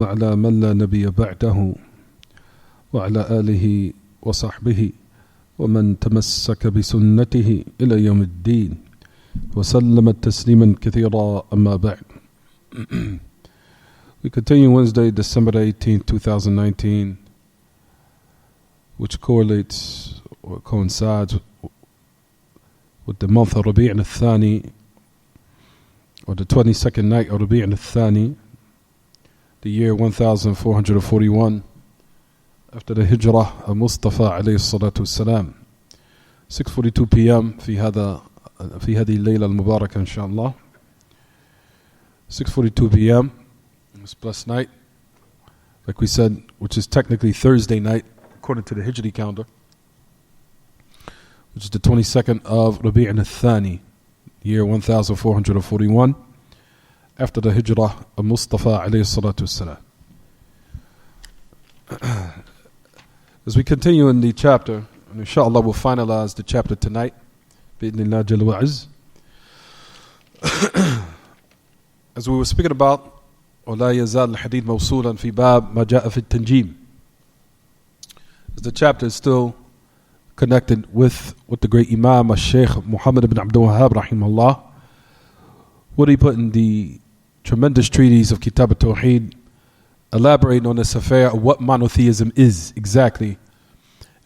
وعلى من لا نبي بعده وعلى آله وصحبه ومن تمسك بسنته إلى يوم الدين وسلم تسليما كثيرا أما بعد. We continue Wednesday, December 18, 2019, which correlates or coincides with the month of Rabi' al-Thani, or the 22nd night of Rabi' al-Thani, the year 1441 after the Hijrah of Mustafa alayhi salatu wassalam. 6:42 p.m. في هذه الليلة المباركة إن شاء الله. 6:42 p.m. this blessed night, like we said, which is technically Thursday night according to the Hijri calendar, which is the 22nd of Rabi' al-Thani, year 1441 after the Hijrah of Mustafa alayhi salatu wassalam. As we continue in the chapter, and inshallah we'll finalize the chapter tonight, bi'idhnillah jalla wa azz. As we were speaking about, وَلَا يَزَالُ الْحَدِيثُ مَوْصُولًا فِي بَابِ مَا جَاءَ فِي التَّنْجِيمِ. As the chapter is still connected with what the great Imam al-Shaykh Muhammad ibn Abdul Wahhab rahimahullah, what he put in the tremendous treatise of Kitaab At-Tawheed, elaborating on this affair of what monotheism is exactly,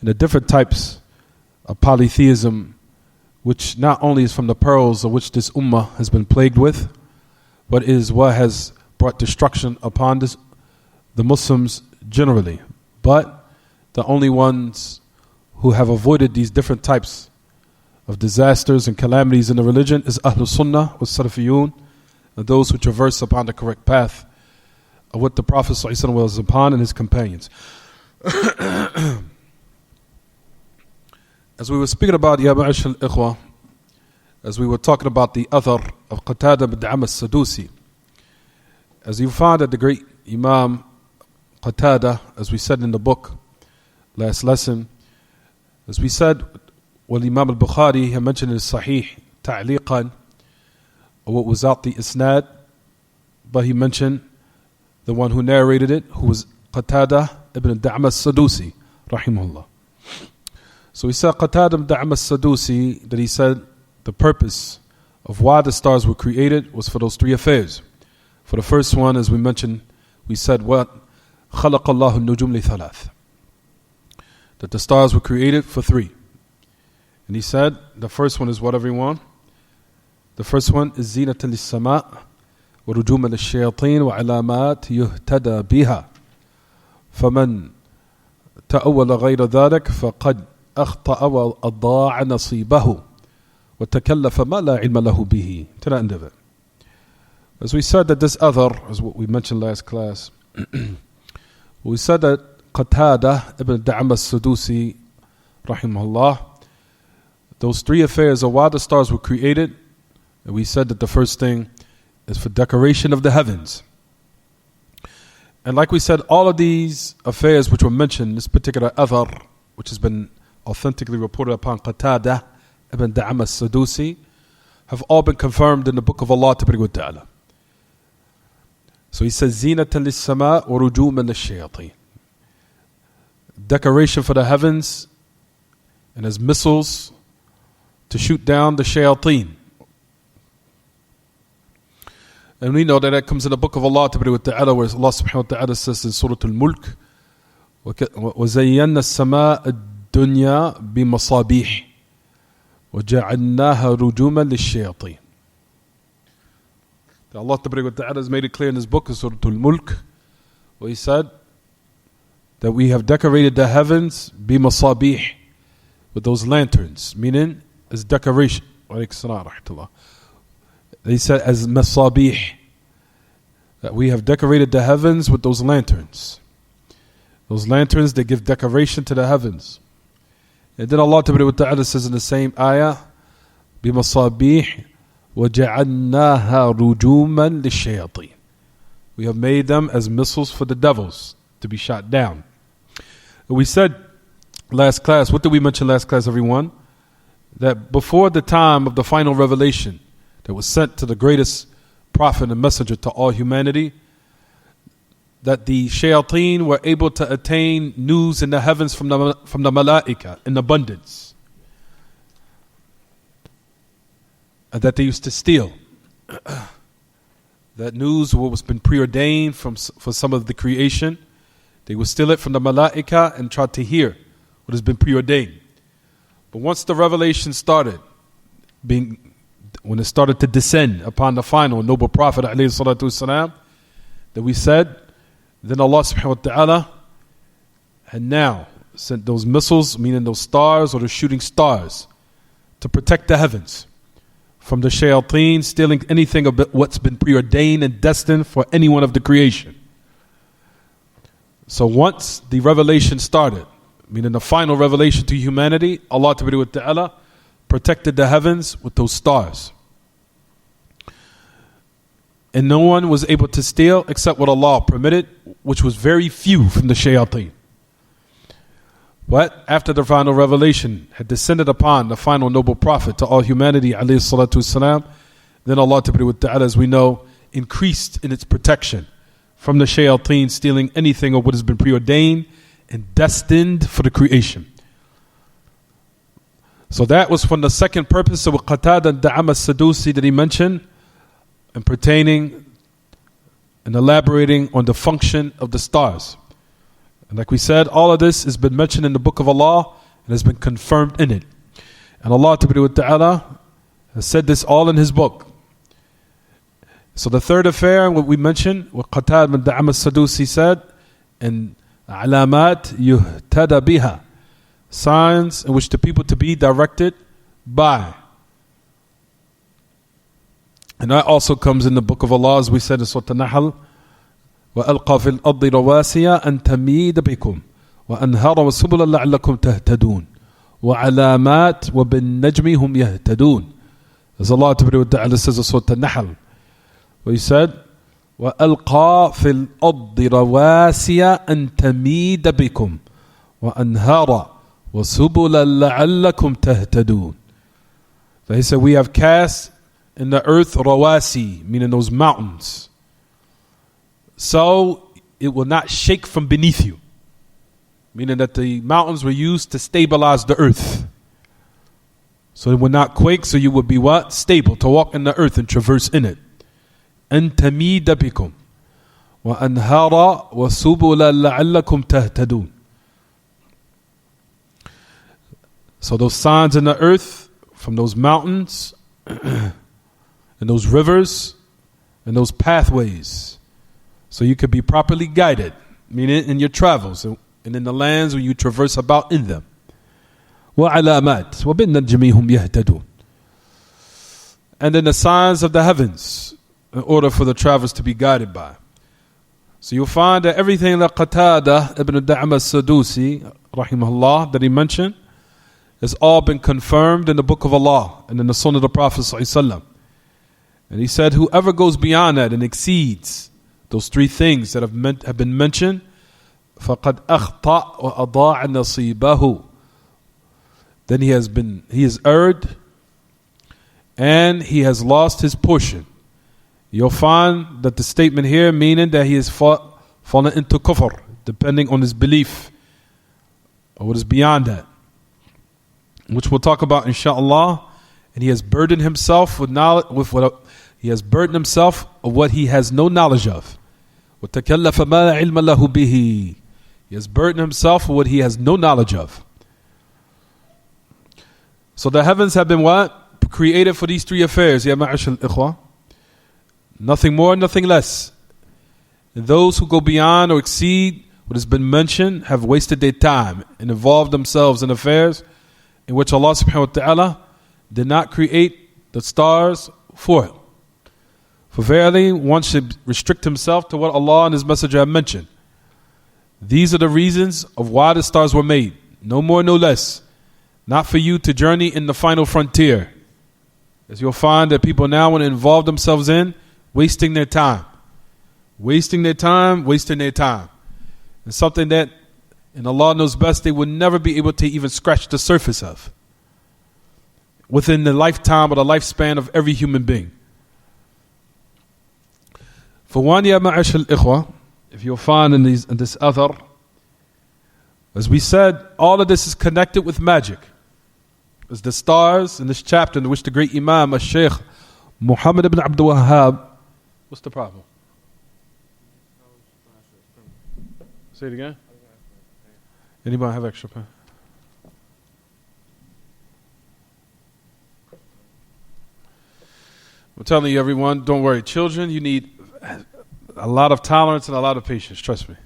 and the different types of polytheism, which not only is from the pearls of which this ummah has been plagued with, but is what has brought destruction upon the Muslims generally. But the only ones who have avoided these different types of disasters and calamities in the religion is Ahlul Sunnah wa Salafiyun, and those who traverse upon the correct path of what the Prophet ﷺ was upon and his companions. As we were speaking about, Ya Ma'ashal Ikhwa, as we were talking about the Athar of Qatada bin Da'am as-Sadusi, as you find that the great Imam Qatada, as we said in the book, last lesson, as we said, well, Imam al-Bukhari, he mentioned in his Sahih, ta'liqan, what was out the isnad, but he mentioned the one who narrated it, who was Qatada ibn Da'am as-Sadusi, rahimahullah. So he said, Qatada ibn Da'am as-Sadusi, that he said the purpose of why the stars were created was for those three affairs. For the first one, as we mentioned, we said what? خَلَقَ اللَّهُ النُّجُومِ لِثَلَاثٍ, that the stars were created for three. And he said, the first one is what, everyone? The first one is زِينَةً لِلسَّمَاءِ وَرُجُومًا لِلشَّيَاطِينِ وَعَلَامَاتٍ يُهْتَدَى بِهَا فَمَنْ تَأَوَّلَ غَيْرَ ذَلك فَقَدْ أَخْطَأَ وَأَضَاعَ نَصِيبَهُ وَتَكَلَّفَ مَا لَا عِلْمَ لَهُ بِهِ. To the end of it. As we said that this other, as what we mentioned last class, we said that Qatada ibn Da'am as-Sadusi, rahimahullah, those three affairs of why the stars were created, and we said that the first thing is for decoration of the heavens. And like we said, all of these affairs which were mentioned, this particular athar, which has been authentically reported upon Qatada ibn Da'am as-Sadusi, have all been confirmed in the book of Allah Ta'ala. So he says, زِينَةً لِلسَّمَاءِ وَرُجُومًا لِلشَّيَاطِينِ, decoration for the heavens, and as missiles to shoot down the shayateen. And we know that comes in the book of Allah Ta'ala, where Allah subhanahu wa ta'ala says in Surah Al-Mulk, وَزَيَّنَّا السَّمَاءَ الدُّنْيَا بِمَصَابِيحِ وَجَعَلْنَاهَا رُجُومًا لِلشَّيَاطِينِ. Allah Ta'ala has made it clear in his book, Surah Al-Mulk, where he said that we have decorated the heavens بِمَصَابِيحِ, with those lanterns, meaning as decoration. They said as masabih, that we have decorated the heavens with those lanterns. Those lanterns, they give decoration to the heavens. And then Allah Ta'ala says in the same ayah, بِمَصَابِيحِ وَجَعَلْنَاهَا رُجُومًا لِلشَّيَاطِينِ, we have made them as missiles for the devils to be shot down. And we said last class, what did we mention last class, everyone? That before the time of the final revelation that was sent to the greatest prophet and messenger to all humanity, that the shayateen were able to attain news in the heavens from the malaika in abundance, and that they used to steal that news, what was been preordained for some of the creation. They would steal it from the malaika and try to hear what has been preordained. But once the revelation started when it started to descend upon the final noble Prophet ﷺ, that we said, then Allah subhanahu wa ta'ala had now sent those missiles, meaning those stars or the shooting stars, to protect the heavens from the shayateen stealing anything of what's been preordained and destined for any one of the creation. So once the revelation started, meaning the final revelation to humanity, Allah Ta'ala protected the heavens with those stars. And no one was able to steal except what Allah permitted, which was very few from the shayateen. But after the final revelation had descended upon the final noble Prophet to all humanity, alayhi salatu wasalam, then Allah Ta'ala, as we know, increased in its protection from the shayateen stealing anything of what has been preordained and destined for the creation. So that was from the second purpose of Qatada and Da'am as-Sadusi that he mentioned, and pertaining and elaborating on the function of the stars. And like we said, all of this has been mentioned in the book of Allah and has been confirmed in it. And Allah Ta'ala has said this all in His book. So the third affair, what we mentioned, what Qatada bin Da'am as-Sadusi said, and alamat yuhtada biha, signs in which the people to be directed by. And that also comes in the book of Allah, as we said in Surah An-Nahl, وَأَلْقَى فِي الْأَرْضِ رَوَاسِيَ أَن تَمِيدَ بِكُمْ وَأَنْهَارًا وَسُبُلًا لَعَلَّكُمْ تَهْتَدُونَ وَعَلَامَاتٍ وَبِالنَّجْمِ هُمْ يَهْتَدُونَ. As Allah Ta'ala says in Surah An-Nahl, where He said, وَأَلْقَى فِي الْأَرْضِ رَوَاسِيَ أَن تَمِيدَ بِكُمْ وَأَنْهَارًا وَسُبُلًا لَعَلَّكُمْ تَهْتَدُونَ. So He said, we have cast in the earth rawasi, meaning those mountains, so it will not shake from beneath you, meaning that the mountains were used to stabilize the earth, so it will not quake, so you will be what? Stable, to walk in the earth and traverse in it. أن تميد بكم وأنهارا وسبلا لعلكم تهتدون. So those signs in the earth, from those mountains and those rivers and those pathways, so you could be properly guided, meaning in your travels and in the lands where you traverse about in them. وَعَلَامَاتٍ وَبِالنَّجْمِ هُمْ يَهْتَدُونَ. And then the signs of the heavens, in order for the travelers to be guided by. So you'll find that everything that Qatada ibn Da'am as-Sadusi rahimahullah that he mentioned has all been confirmed in the book of Allah and in the Sunnah of the Prophet ﷺ. And he said, whoever goes beyond that and exceeds those three things that have been mentioned, فَقَدْ أَخْطَأَ وَأَضَاعَ نَصِيبَهُ. Then he has erred and he has lost his portion. You'll find that the statement here meaning that he has fallen into kufr, depending on his belief or what is beyond that, which we'll talk about inshaAllah. And he has burdened himself with knowledge, he has burdened himself of what he has no knowledge of. وَتَكَلَّفَ مَا عِلْمَ لَهُ بِهِ. He has burdened himself with what he has no knowledge of. So the heavens have been what? Created for these three affairs, ya ma'ashal ikhwa. Nothing more, nothing less. And those who go beyond or exceed what has been mentioned have wasted their time and involved themselves in affairs in which Allah subhanahu wa ta'ala did not create the stars for it. For verily, one should restrict himself to what Allah and His Messenger have mentioned. These are the reasons of why the stars were made. No more, no less. Not for you to journey in the final frontier. As you'll find that people now want to involve themselves in wasting their time. Wasting their time. It's something that, and Allah knows best, they will never be able to even scratch the surface of within the lifetime or the lifespan of every human being. For one, ya ma'ashal ikhwa, if you'll find in this athar, as we said, all of this is connected with magic. As the stars in this chapter in which the great Imam, Shaykh Muhammad ibn Abdul Wahhab, what's the problem? Say it again. Anybody have extra pen? I'm telling you, everyone, don't worry. Children, you need a lot of tolerance and a lot of patience. Trust me.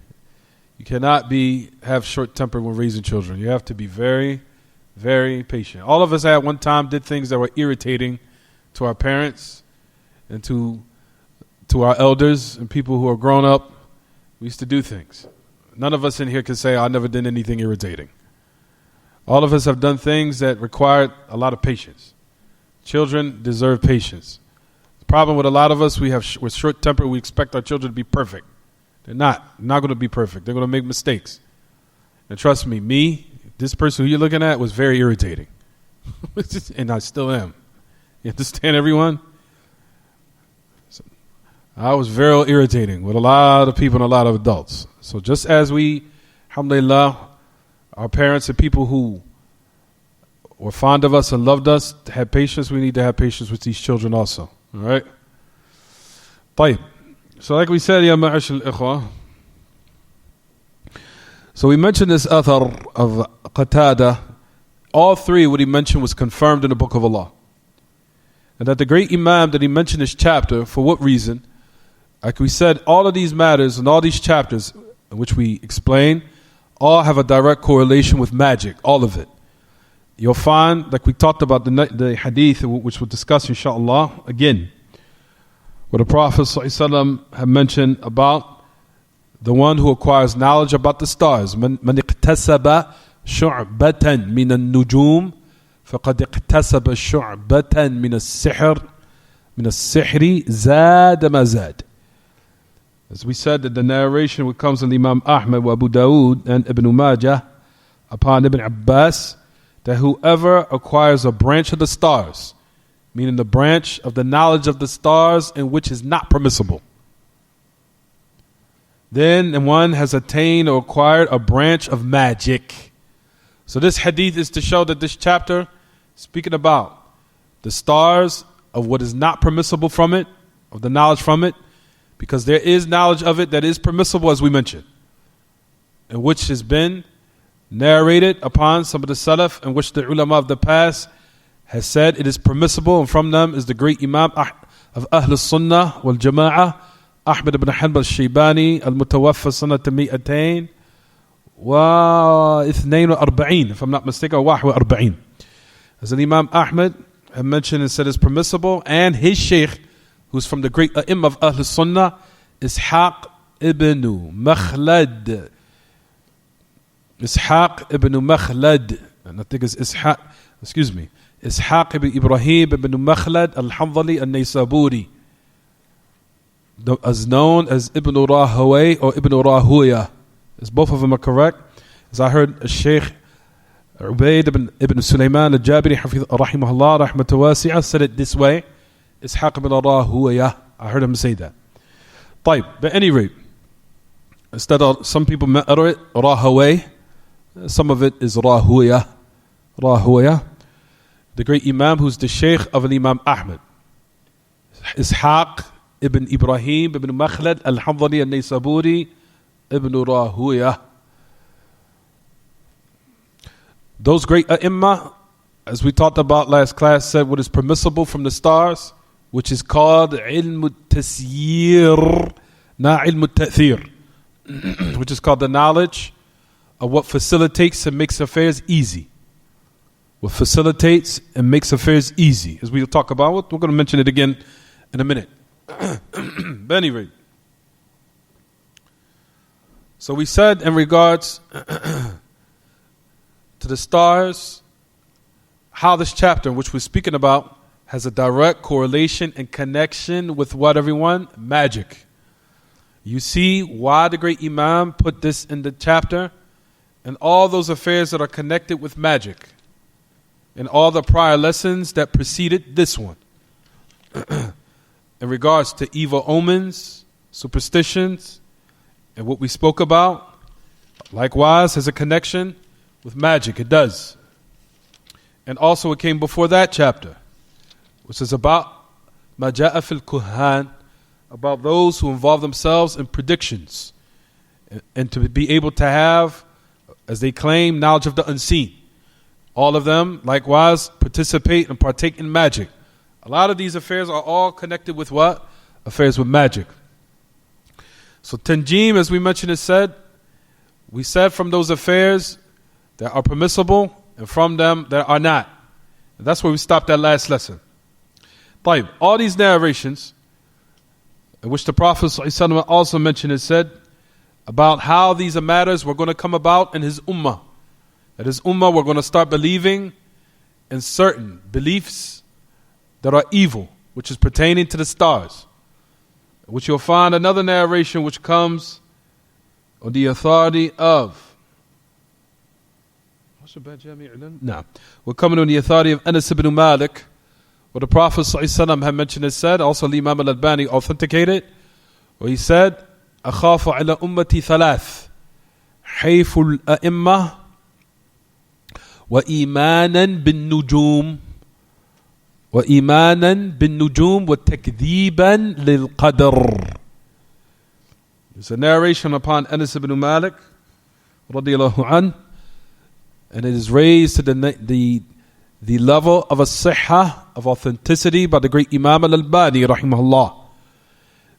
You cannot have short temper when raising children. You have to be very, very patient. All of us at one time did things that were irritating to our parents and to our elders and people who are grown up. We used to do things. None of us in here can say, I never did anything irritating. All of us have done things that required a lot of patience. Children deserve patience. The problem with a lot of us, with short temper, we expect our children to be perfect. They're not going to be perfect. They're going to make mistakes. And trust me, this person who you're looking at was very irritating. And I still am. You understand, everyone? So, I was very irritating with a lot of people and a lot of adults. So just as we, alhamdulillah, our parents and people who were fond of us and loved us had patience, we need to have patience with these children also. All right? طيب. So like we said, ya ma'ash al-ikhwa, so we mentioned this athar of Qatada. All three, what he mentioned, was confirmed in the Book of Allah. And that the great Imam that he mentioned this chapter, for what reason? Like we said, all of these matters and all these chapters, which we explain, all have a direct correlation with magic, all of it. You'll find, like we talked about the hadith, which we'll discuss inshaAllah again, where the Prophet ﷺ had mentioned about the one who acquires knowledge about the stars. من اقتسب شعبة من النجوم فقد اقتسب شعبة من السحر زاد ما زاد. As we said, that the narration which comes in Imam Ahmad, Abu Dawood, and Ibn Majah upon Ibn Abbas, that whoever acquires a branch of the stars, meaning the branch of the knowledge of the stars in which is not permissible, then one has attained or acquired a branch of magic. So this hadith is to show that this chapter, speaking about the stars of what is not permissible from it, of the knowledge from it, because there is knowledge of it that is permissible, as we mentioned, and which has been narrated upon some of the Salaf, in which the ulama of the past has said it is permissible, and from them is the great Imam of Ahl Sunnah wal Jama'ah, Ahmad ibn Hanbal al-Shaybani, al-Mutawaffa sanata 242, if I'm not mistaken, or 41. As an Imam Ahmad had mentioned and said it's permissible, and his Shaykh, who's from the great A'imma of Ahl Sunnah, Ishaq ibn Makhlad. Ishaq ibn Makhlad, and I think it's Ishaq ibn Ibrahim ibn Makhlad al-Hamdali al-Naysaburi, as known as Ibn Rahaway or Ibn Rahuya. As both of them are correct. As I heard a Shaykh Ubaid ibn Sulaiman al-Jabiri rahimahullah rahmatu wasi'ah said it this way: Ishaq ibn Rahuya. I heard him say that. طيب, but at any rate, instead of some people utter it Rahaway, some of it is Rahuya. The great Imam who's the Shaykh of Imam Ahmad, Ishaq ibn Ibrahim ibn Makhlad al-Hamdali al-Naysaburi ibn Rahuya. Those great A'imma, as we talked about last class, said what is permissible from the stars, which is called ilm al-tasyir, not ilm al-ta'thir, which is called the knowledge of what facilitates and makes affairs easy. What facilitates and makes affairs easy. As we'll talk about, we're going to mention it again in a minute. But anyway, so we said in regards to the stars, how this chapter, which we're speaking about, has a direct correlation and connection with what, everyone? Magic. You see why the great Imam put this in the chapter, and all those affairs that are connected with magic, and all the prior lessons that preceded this one. In regards to evil omens, superstitions, And what we spoke about, likewise, has a connection with magic. It does. And also it came before that chapter, which is about ma ja'a fil kuhan, about those who involve themselves in predictions and to be able to have, as they claim, knowledge of the unseen. All of them, likewise, participate and partake in magic. A lot of these affairs are all connected with what? Affairs with magic. So tanjim, as we mentioned, is said, we said from those affairs that are permissible and from them that are not. And that's where we stopped that last lesson. طيب, all these narrations, in which the Prophet ﷺ also mentioned, it said about how these matters were going to come about in his ummah. That his ummah were going to start believing in certain beliefs that are evil, which is pertaining to the stars. Which you'll find another narration which comes on the authority of we're coming on the authority of Anas ibn Malik, what the Prophet ﷺ had mentioned and said, also the Imam al-Albani authenticated, where he said, أخاف على أمتي ثلاث حيف الأئمة وإيمانا بالنجوم وتكذيبا للقدر. It's a narration upon Anas ibn Malik radiyallahu anhu, and it is raised to the level of a sihha, of authenticity, by the great Imam al-Albani rahimahullah,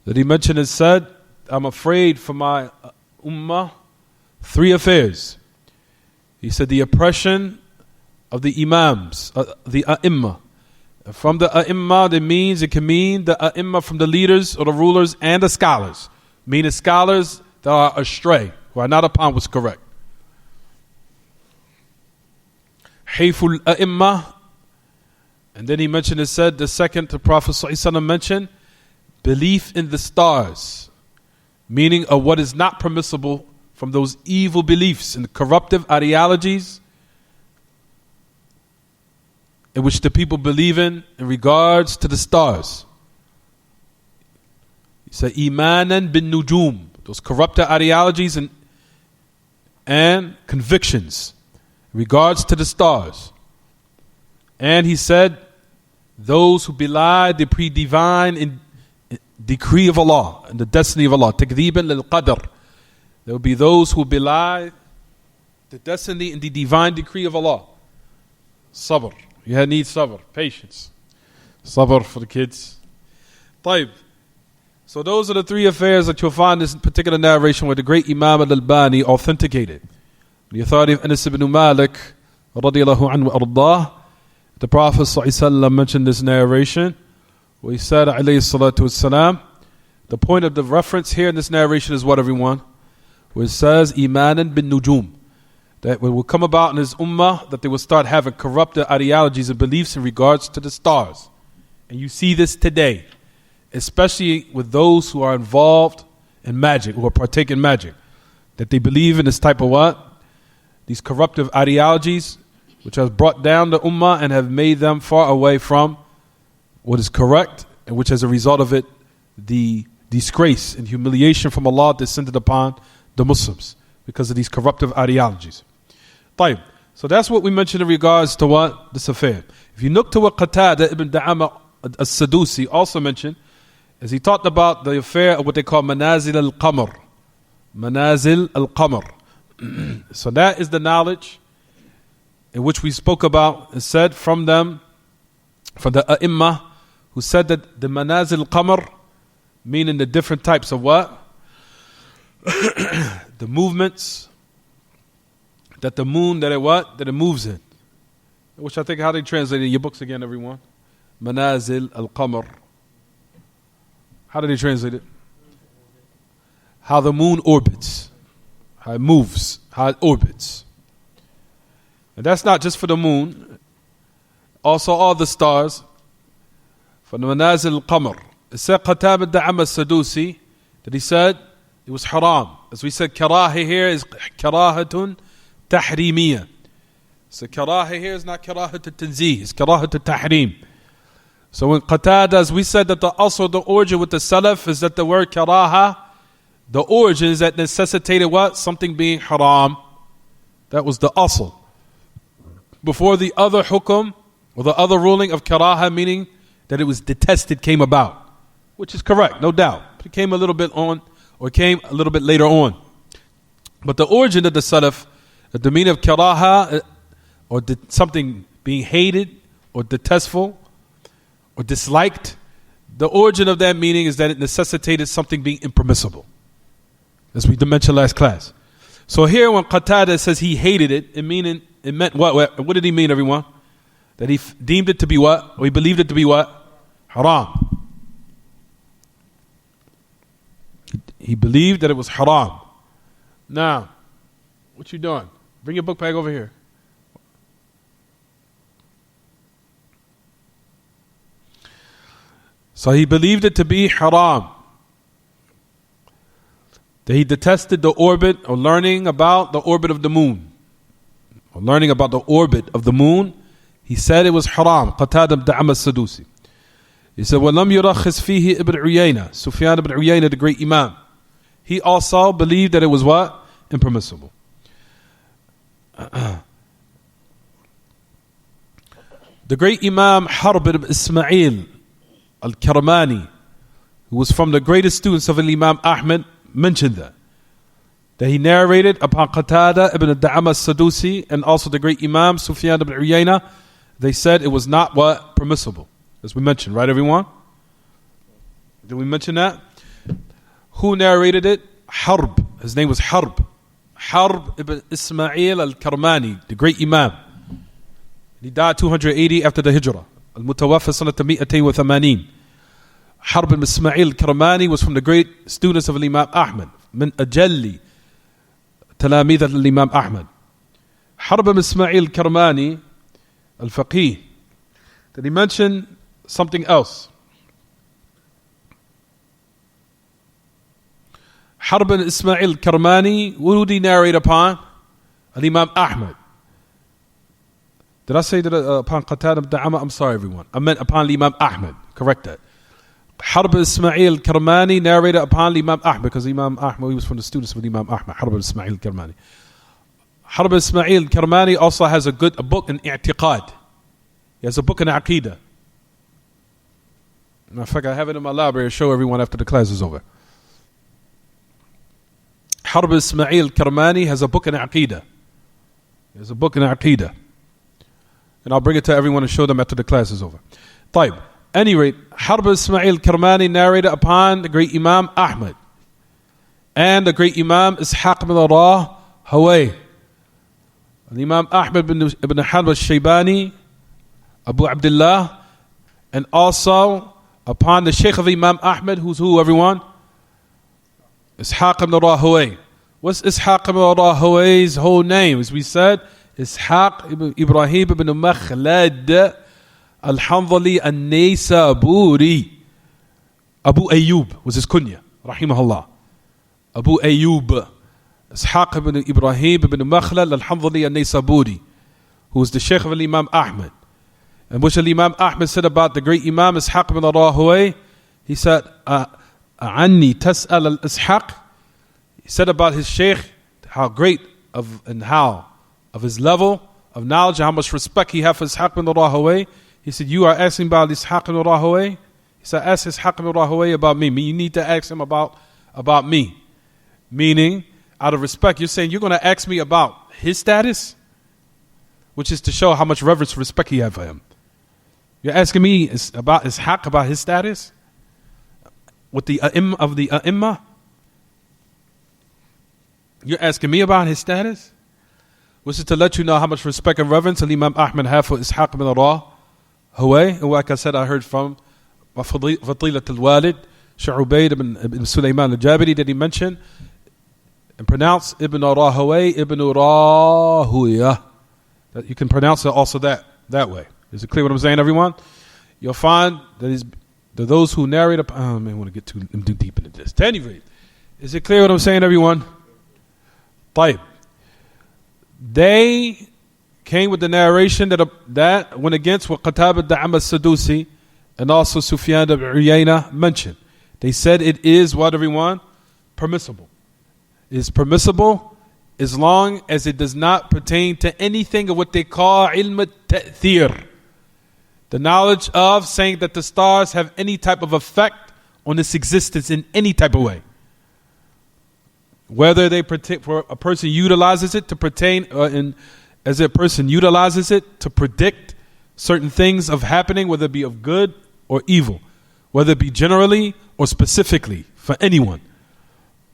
that he mentioned and said, I'm afraid for my ummah three affairs. He said the oppression of the imams, the a'imma. From the a'imma, it can mean the a'imma from the leaders or the rulers and the scholars, meaning scholars that are astray, who are not upon what's correct. Hayful a'imma. And then he mentioned and said, the second the Prophet ﷺ mentioned, belief in the stars, meaning of what is not permissible from those evil beliefs and corruptive ideologies in which the people believe in regards to the stars. He said, imanan bin nujum, those corrupted ideologies and convictions in regards to the stars. And he said, those who belie the pre-divine decree of Allah and the destiny of Allah, takdeeban lil qadr. There will be those who belie the destiny and the divine decree of Allah. Sabr. You need sabr, patience. Sabr for the kids. طيب. So those are the three affairs that you'll find in this particular narration where the great Imam al-Albani authenticated. The authority of Anas ibn Malik radiyallahu anhu ardah. The Prophet ﷺ mentioned this narration where he said alayhi salatu wassalam, the point of the reference here in this narration is what, everyone? Where it says imanan bin nujum, that it will come about in his ummah that they will start having corrupted ideologies and beliefs in regards to the stars. And you see this today, especially with those who are involved in magic, who are partake in magic, that they believe in this type of what? These corruptive ideologies which has brought down the ummah and have made them far away from what is correct, and which as a result of it, the disgrace and humiliation from Allah descended upon the Muslims because of these corruptive ideologies. طيب. So that's what we mentioned in regards to what? This affair. If you look to what Qatada ibn Da'ama as-Sadusi also mentioned, as he talked about the affair of what they call manazil al-qamar. Manazil al-qamar. So that is the knowledge in which we spoke about and said from them, from the a'imma, who said that the manazil al-qamar, meaning the different types of what? The movements that the moon, that it moves in. Which I think, how they translate it in your books again, everyone? Manazil al-qamar. How do they translate it? How the moon orbits. How it moves. How it orbits. And that's not just for the moon. Also all the stars. For the manazil al-qamar. It said Kitaab al-Da'am al-Sadusi, that he said it was haram. As we said, karaha here is karahatun tahrimiyah. So karaha here is not karahat al-tanzih, it's karahat al-tahrim. So when Qatada, as we said that also the origin with the Salaf is that the word karaha the origins that necessitated what? Something being haram. That was the asl. Before the other hukum, or the other ruling of karaha, meaning that it was detested, came about. Which is correct, no doubt. It came a little bit on, or came a little bit later on. But the origin of the salaf, the meaning of karaha, or something being hated, or detestful, or disliked, the origin of that meaning is that it necessitated something being impermissible. As we mentioned last class. So here when Qatada says he hated it, it meant what? What did he mean, everyone? That he deemed it to be what? Or he believed it to be what? Haram. He believed that it was haram. Now, what you doing? Bring your book bag over here. So he believed it to be haram. That he detested the orbit, or learning about the orbit of the moon. Or learning about the orbit of the moon, he said it was haram. Qatada ibn Da'am as-Sadusi. He said, وَلَمْ يُرَخِّصْ فِيهِ ibn Uyayna. Sufyan ibn Uyayna, the great Imam. He also believed that it was what? Impermissible. The great Imam Harb ibn Ismail al-Karmani, who was from the greatest students of Imam Ahmed, mentioned that he narrated upon Qatada ibn Da'am as-Sadusi and also the great Imam Sufyan ibn Uyayna. They said it was not what? Permissible. As we mentioned, right everyone? Did we mention that? Who narrated it? Harb. His name was Harb. Harb ibn Ismail al-Karmani, the great Imam. He died 280 after the Hijrah. Al-Mutawaffa sanata 280. Harb ibn Ismail al-Karmani was from the great students of Imam Ahmed. Min ajalli talamid al-Imam Ahmed. Harb ibn Ismail al-Karmani, al-Faqih. Did he mention something else? Harb ibn Ismail al-Karmani, what did he narrate upon? Al-Imam Ahmed. Did I say that upon Qatada ibn Da'ama? I'm sorry everyone. I meant upon Imam Ahmed. Correct that. Harb ibn Ismail al-Karmani narrated upon Imam Ahmed, because Imam Ahmed, he was from the students of Imam Ahmed. Harb ibn Ismail al-Karmani. Harb ibn Ismail al-Karmani also has a book in i'tiqad. He has a book in Aqidah. In fact, I have it in my library to show everyone after the class is over. Harb Ismail al-Karmani has a book in Aqidah. He has a book in Aqidah. And I'll bring it to everyone and show them after the class is over. طيب. Any rate, Harb Ismail al-Karmani narrated upon the great Imam Ahmed and the great Imam Ishaq ibn Rahawayh. Imam Ahmed ibn Hanbal al-Shaybani, Abu Abdullah, and also upon the Sheikh of Imam Ahmed, who's who, everyone? Ishaq ibn Rahawayh. What's Ishaq ibn Rahawayh's whole name? As we said, Ishaq ibn Ibrahim ibn Makhlad al-Hanzali al-Naysaburi. Abu Ayyub was his kunya, rahimahullah. Abu Ayyub. Ishaq ibn Ibrahim ibn Makhlad al-Hanzali al-Naysaburi, who was the Sheikh of Imam Ahmed. And which Imam Ahmed said about the great Imam Ishaq ibn Rahawayh, he said, Anni tas'al al-Ishaq. He said about his Sheikh, how great of his level of knowledge and how much respect he had for Ishaq ibn Rahawayh. He said, you are asking about Ishaq ibn Rahawayh? He said, ask Ishaq ibn Rahawayh about me. You need to ask him about me. Meaning, out of respect, you're saying you're going to ask me about his status? Which is to show how much reverence and respect he had for him. You're asking me about Ishaq, about his status? With the of the A'imma? You're asking me about his status? Which is to let you know how much respect and reverence Imam Ahmed had for Ishaq ibn Rahawayh. And like I said, I heard from Fadilat al-Walid, Shu'ubayd ibn Sulaiman al-Jabiri, that he mentioned and pronounce Ibn Rahawayh, Ibn Rahuyah. That you can pronounce it also that way. Is it clear what I'm saying, everyone? You'll find that those who narrate up. I may want to get too deep into this. To any rate, is it clear what I'm saying, everyone? طيب. They came with the narration that went against what Qatada ibn Da'am as-Sadusi and also Sufyan ibn Uyayna mentioned. They said it is what, everyone? permissible. It is permissible as long as it does not pertain to anything of what they call ilm al-ta'thir, the knowledge of saying that the stars have any type of effect on its existence in any type of way. Whether they for a person utilizes it to pertain, as a person utilizes it to predict certain things of happening, whether it be of good or evil, whether it be generally or specifically for anyone.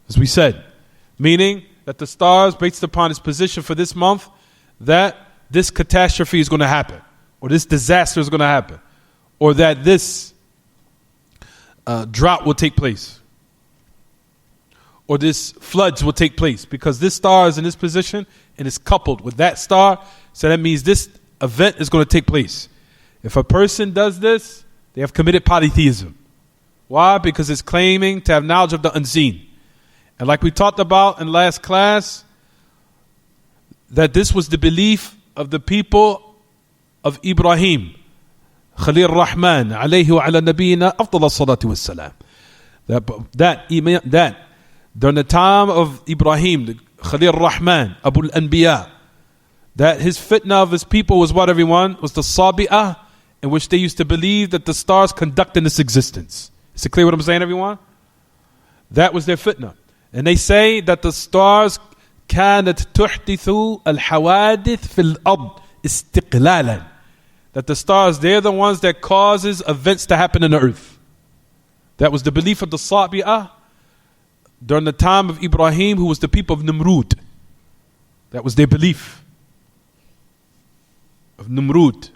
As we said, meaning that the stars, based upon its position for this month, that this catastrophe is going to happen, or this disaster is going to happen, or that this drought will take place, or this floods will take place, because this star is in this position and is coupled with that star. So that means this event is going to take place. If a person does this, they have committed polytheism. Why? Because it's claiming to have knowledge of the unseen. And like we talked about in last class, that this was the belief of the people of Ibrahim, Khalil Rahman, alayhi wa ala nabiyina afdal as-salatu was-salam. That during the time of Ibrahim, Khalil Rahman, Abu al-Anbiya, that his fitna of his people was what, everyone? Was the Sabi'ah, in which they used to believe that the stars conduct in this existence. Is it clear what I'm saying, everyone? That was their fitna. And they say that the stars كانت تحدث الحوادث في الأرض استقلالا. That the stars, they're the ones that causes events to happen in the earth. That was the belief of the Sabi'ah during the time of Ibrahim, who was the people of Nimrud. That was their belief of Nimrud.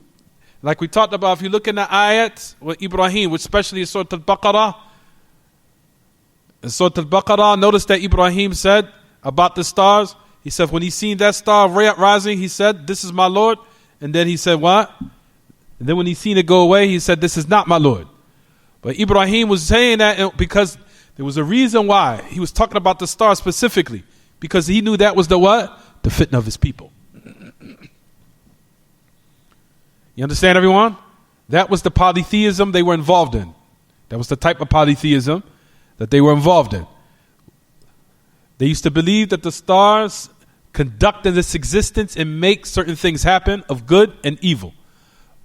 Like we talked about, if you look in the ayat with Ibrahim, which especially in Surah Al-Baqarah, notice that Ibrahim said about the stars, he said when he seen that star rising, he said, "This is my Lord." And then he said, what? And then when he seen it go away, he said, "This is not my Lord." But Ibrahim was saying that because there was a reason why he was talking about the stars specifically, because he knew that was the what? The fitna of his people. You understand, everyone? That was the polytheism they were involved in. That was the type of polytheism that they were involved in. They used to believe that the stars conduct in this existence and make certain things happen of good and evil,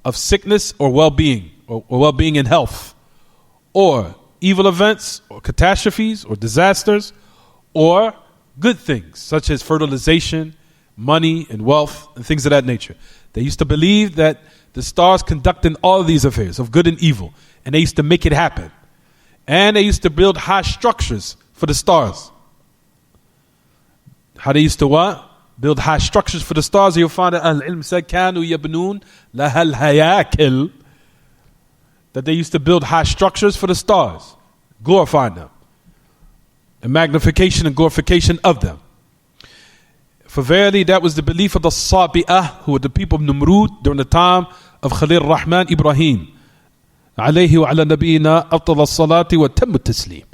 of sickness or well-being, or well-being and health, or evil events or catastrophes or disasters, or good things such as fertilization, money and wealth and things of that nature. They used to believe that the stars conduct in all of these affairs of good and evil, and they used to make it happen. And they used to build high structures for the stars. How they used to what? Build high structures for the stars. You'll find that Al-Ilm said, كَانُوا يَبْنُونَ لَهَا الْهَيَاكِلِ, that they used to build high structures for the stars, glorifying them, and magnification and glorification of them. For verily that was the belief of the Sabi'ah, who were the people of Nimrud during the time of Khalil Rahman Ibrahim, alayhi wa ala nabiyina afdal as-salati wa tammu at-taslim.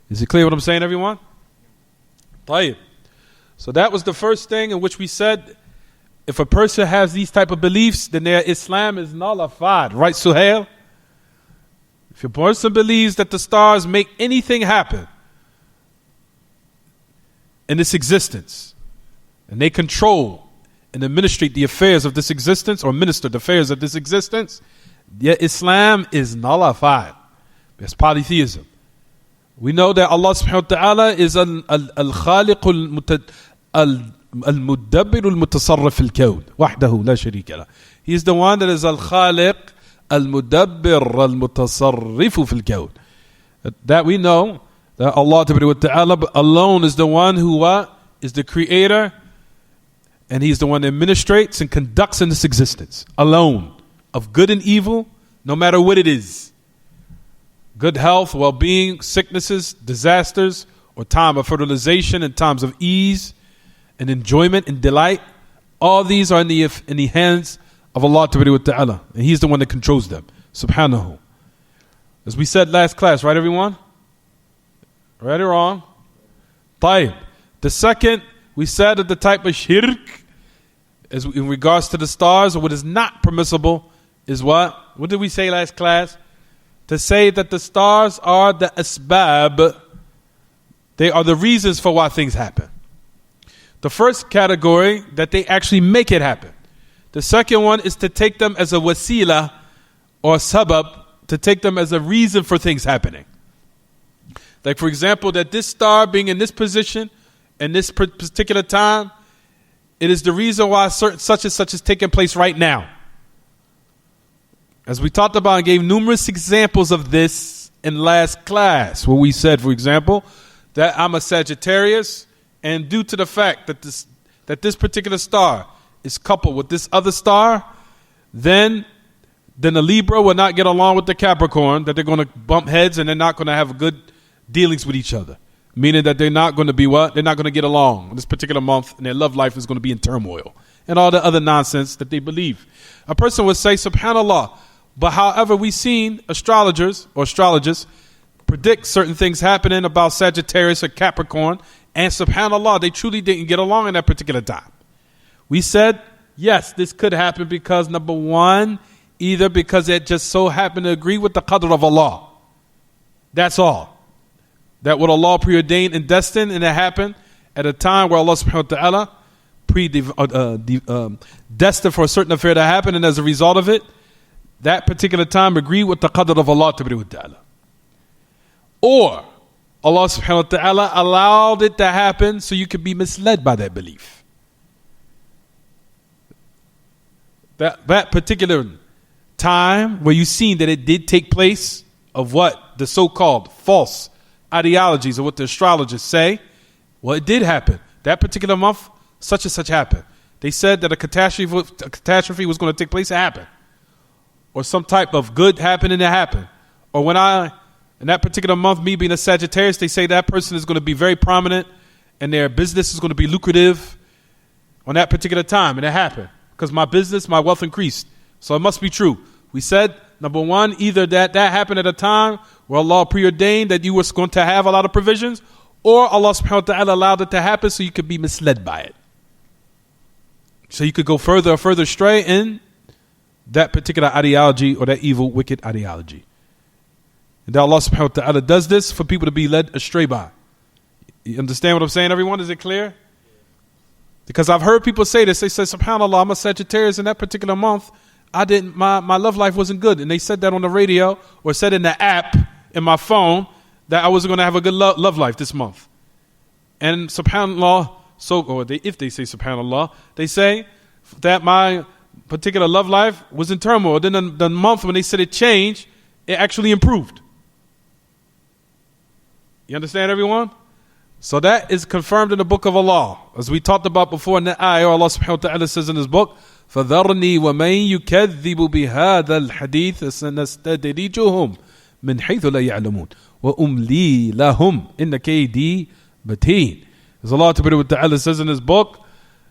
Is it clear what I'm saying, everyone? طيب. So that was the first thing in which we said, if a person has these type of beliefs, then their Islam is nullified. Right, Suhail? If a person believes that the stars make anything happen in this existence, and they control and administrate the affairs of this existence, or minister the affairs of this existence, their Islam is nullified. It's polytheism. We know that Allah subhanahu wa ta'ala is al-Khaliq al-Mudabbir al-Mutasarrif al-Kawn wahdahu la sharika lah. He is the one that is al-Khaliq al-Mudabbir al-Mutasarrif fil-Kawn. That we know that Allah ta'ala alone is the one who is the creator, and He's the one that administrates and conducts in this existence alone, of good and evil, no matter what it is. Good health, well-being, sicknesses, disasters, or time of fertilization and times of ease and enjoyment and delight. All these are in the hands of Allah Ta'ala, and He's the one that controls them, subhanahu. As we said last class, right, everyone? Right or wrong? طيب. The second, we said that the type of shirk as in regards to the stars, or what is not permissible, is what? What did we say last class? To say that the stars are the asbab, They are the reasons for why things happen. The first category, that they actually make it happen. The second one is to take them as a wasila or sabab, to take them as a reason for things happening. Like, for example, that this star being in this position in this particular time, it is the reason why such and such is taking place right now. As we talked about and gave numerous examples of this in last class, where we said, for example, that I'm a Sagittarius, and due to the fact that this particular star is coupled with this other star, then the Libra will not get along with the Capricorn, that they're going to bump heads and they're not going to have good dealings with each other. Meaning that they're not going to be what? They're not going to get along in this particular month, and their love life is going to be in turmoil. And all the other nonsense that they believe. A person would say, subhanAllah, but however we've seen astrologers or astrologists predict certain things happening about Sagittarius or Capricorn, and subhanAllah, they truly didn't get along in that particular time. We said, yes, this could happen because, number one, either because it just so happened to agree with the qadr of Allah. That's all. That what Allah preordained and destined, and it happened at a time where Allah subhanahu wa ta'ala destined for a certain affair to happen, and as a result of it, that particular time agreed with the qadr of Allah ta'ala. Or Allah subhanahu wa ta'ala allowed it to happen so you could be misled by that belief. That particular time where you seen that it did take place of what the so-called false ideologies of what the astrologers say, well, it did happen. That particular month, such and such happened. They said that a catastrophe was going to take place, it happened. Or some type of good happened, and it happened. Or in that particular month, me being a Sagittarius, they say that person is going to be very prominent and their business is going to be lucrative on that particular time, and it happened. Because my business, my wealth increased. So it must be true. We said, number one, either that happened at a time where Allah preordained that you were going to have a lot of provisions, or Allah subhanahu wa ta'ala allowed it to happen so you could be misled by it. So you could go further astray in that particular ideology or that evil, wicked ideology. And that Allah subhanahu wa ta'ala does this for people to be led astray by. You understand what I'm saying, everyone? Is it clear? Because I've heard people say this. They say, subhanAllah, I'm a Sagittarius in that particular month. My love life wasn't good. And they said that on the radio or said in the app in my phone that I wasn't going to have a good love life this month. And subhanAllah, if they say subhanAllah, they say that my particular love life was in turmoil. Then the month when they said it changed, it actually improved. You understand, everyone? So that is confirmed in the book of Allah. As we talked about before in the ayah, Allah subhanahu wa ta'ala says in his book, فَذَرْنِي وَمَنْ يُكَذِّبُ بِهَذَا الْحَدِيثِ سَنَسْتَدْرِجُهُمْ مِنْ حَيْثُ لَا يَعْلَمُونَ وَأُمْلِي لَهُمْ إِنَّ كَيْدِي مَتِينٌ. As Allah subhanahu wa ta'ala says in his book,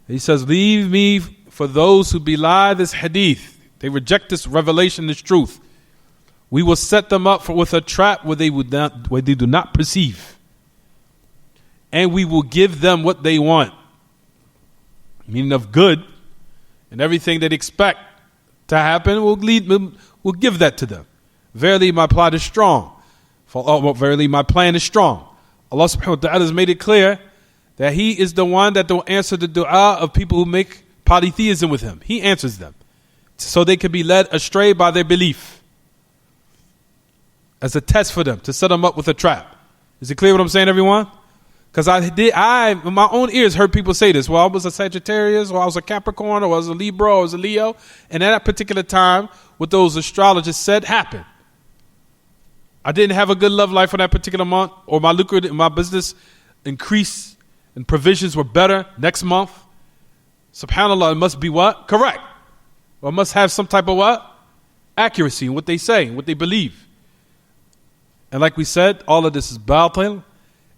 he says, leave me for those who belie this hadith. They reject this revelation, this truth. We will set them up with a trap where they do not perceive. And we will give them what they want, meaning of good, and everything they expect to happen, we'll give that to them. Verily, my plot is strong. Verily, my plan is strong. Allah subhanahu wa ta'ala has made it clear that He is the one that will answer the dua of people who make polytheism with Him. He answers them so they can be led astray by their belief, as a test for them, to set them up with a trap. Is it clear what I'm saying, everyone? Because I in my own ears heard people say this. Well, I was a Sagittarius, or I was a Capricorn, or I was a Libra, or I was a Leo. And at that particular time, what those astrologers said happened. I didn't have a good love life for that particular month, or my business increased and provisions were better next month. SubhanAllah, it must be what? Correct. Or it must have some type of what? Accuracy in what they say, what they believe. And like we said, all of this is batil.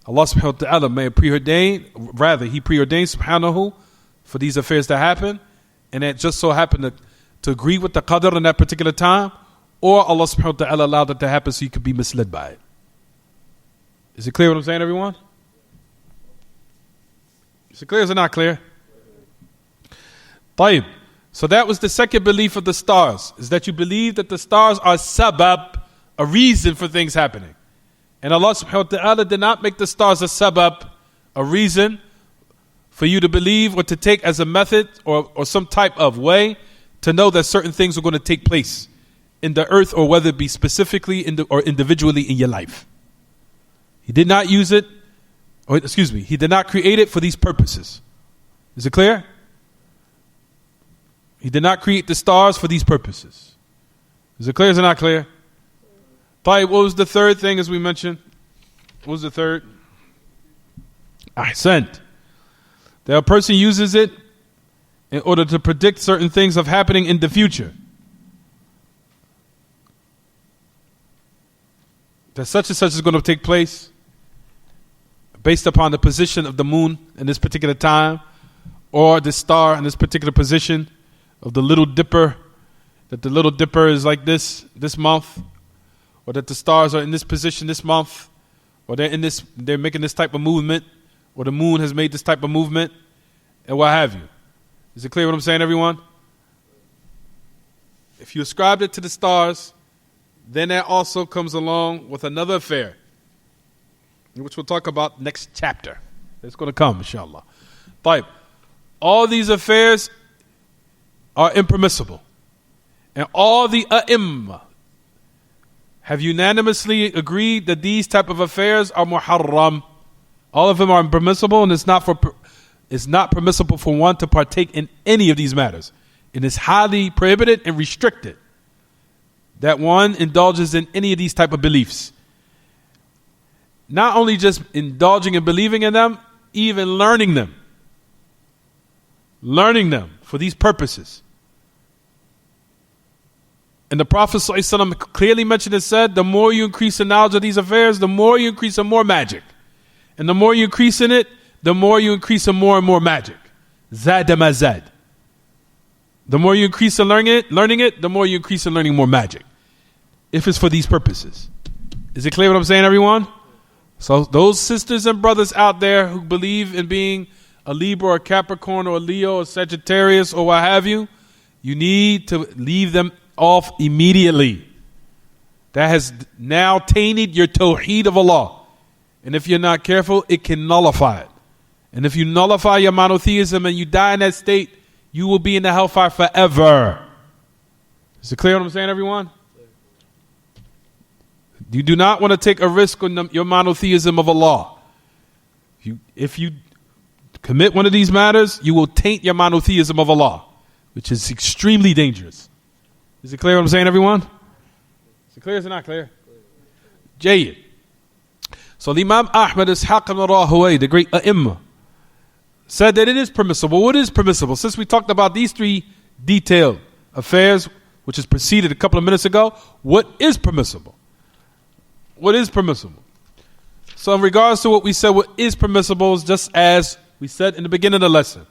Allah subhanahu wa ta'ala may preordain, rather He preordained subhanahu for these affairs to happen, and it just so happened to agree with the qadr in that particular time, or Allah subhanahu wa ta'ala allowed it to happen so you could be misled by it. Is it clear what I'm saying, everyone? Is it clear or is it not clear? طيب. So that was the second belief of the stars, is that you believe that the stars are sabab, a reason for things happening. And Allah subhanahu wa ta'ala did not make the stars a sabab, a reason for you to believe or to take as a method or some type of way to know that certain things are going to take place in the earth, or whether it be specifically or individually in your life. He did not use it, He did not create it for these purposes. Is it clear? He did not create the stars for these purposes. Is it clear? Is it not clear? What was the third thing as we mentioned? What was the third? Ahsant. That a person uses it in order to predict certain things of happening in the future. That such and such is going to take place based upon the position of the moon in this particular time, or the star in this particular position of the Little Dipper, that the Little Dipper is like this month, or that the stars are in this position this month, or they're making this type of movement, or the moon has made this type of movement, and what have you. Is it clear what I'm saying, everyone? If you ascribed it to the stars, then that also comes along with another affair, which we'll talk about next chapter. It's going to come, inshallah. All these affairs are impermissible. And all the A'imma have unanimously agreed that these type of affairs are muharram. All of them are impermissible, and it's not permissible for one to partake in any of these matters. It is highly prohibited and restricted that one indulges in any of these type of beliefs. Not only just indulging and believing in them, even learning them. Learning them for these purposes. And the Prophet ﷺ clearly mentioned and said, the more you increase the knowledge of these affairs, the more you increase in more magic. And the more you increase in it, the more you increase in more and more magic. Zad ma zad. The more you increase in learning it, the more you increase in learning more magic. If it's for these purposes. Is it clear what I'm saying, everyone? So those sisters and brothers out there who believe in being a Libra or a Capricorn or a Leo or Sagittarius or what have you, you need to leave them off immediately. That has now tainted your Tawheed of Allah. And if you're not careful, it can nullify it. And if you nullify your monotheism and you die in that state, you will be in the hellfire forever. Is it clear what I'm saying, everyone? You do not want to take a risk on your monotheism of Allah. If you commit one of these matters, you will taint your monotheism of Allah, which is extremely dangerous. Is it clear what I'm saying, everyone? Is it clear or is it not clear? Jayyid. So the Imam Ahmad Ishaq ibn Rahawayh, the great A'imma, said that it is permissible. What is permissible? Since we talked about these three detailed affairs, which is preceded a couple of minutes ago, what is permissible? What is permissible? So in regards to what we said, what is permissible is just as we said in the beginning of the lesson,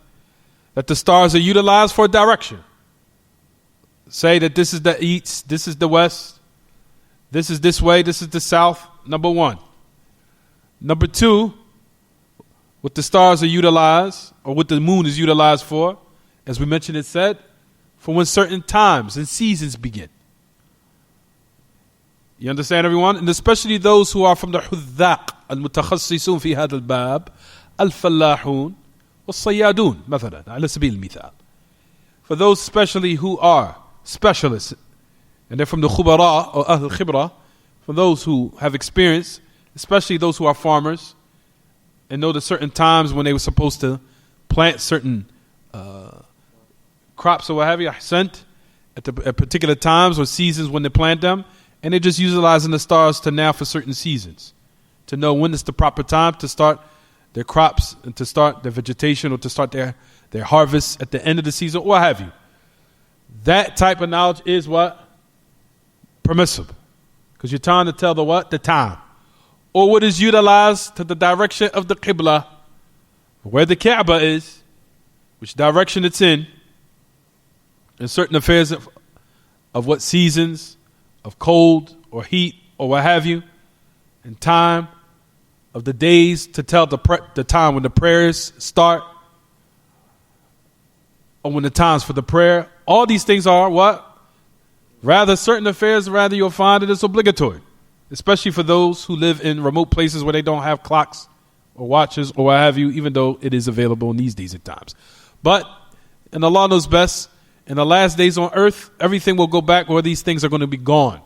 that the stars are utilized for direction. Say that this is the east, this is the west, this is this way, this is the south, number one. Number two, what the stars are utilized, or what the moon is utilized for, as we mentioned, it said, for when certain times and seasons begin. You understand, everyone? And especially those who are from the Ar-Razzaaq, al-Mutakhassisun fi hadha al-bab, al-Fallahun, wal-Sayyadun, مثلا, على سبيل المثال. For those especially who are specialists, and they're from the Khubara or Ahl Khibra, for those who have experience, especially those who are farmers, and know the certain times when they were supposed to plant certain crops or what have you, ahsant, at particular times or seasons when they plant them, and they're just utilizing the stars to now for certain seasons, to know when is the proper time to start their crops and to start their vegetation or to start their harvest at the end of the season, or what have you. That type of knowledge is what? Permissible. Because you're trying to tell the time. Or what is utilized to the direction of the Qibla, where the Kaaba is, which direction it's in, and certain affairs of what seasons, of cold or heat or what have you, and time of the days to tell the time when the prayers start, or when the times for the prayer. All these things are what? Rather certain affairs, rather you'll find it is obligatory. especially for those who live in remote places where they don't have clocks or watches or what have you, even though it is available in these days at times. But, and Allah knows best, in the last days on earth, everything will go back where these things are going to be gone.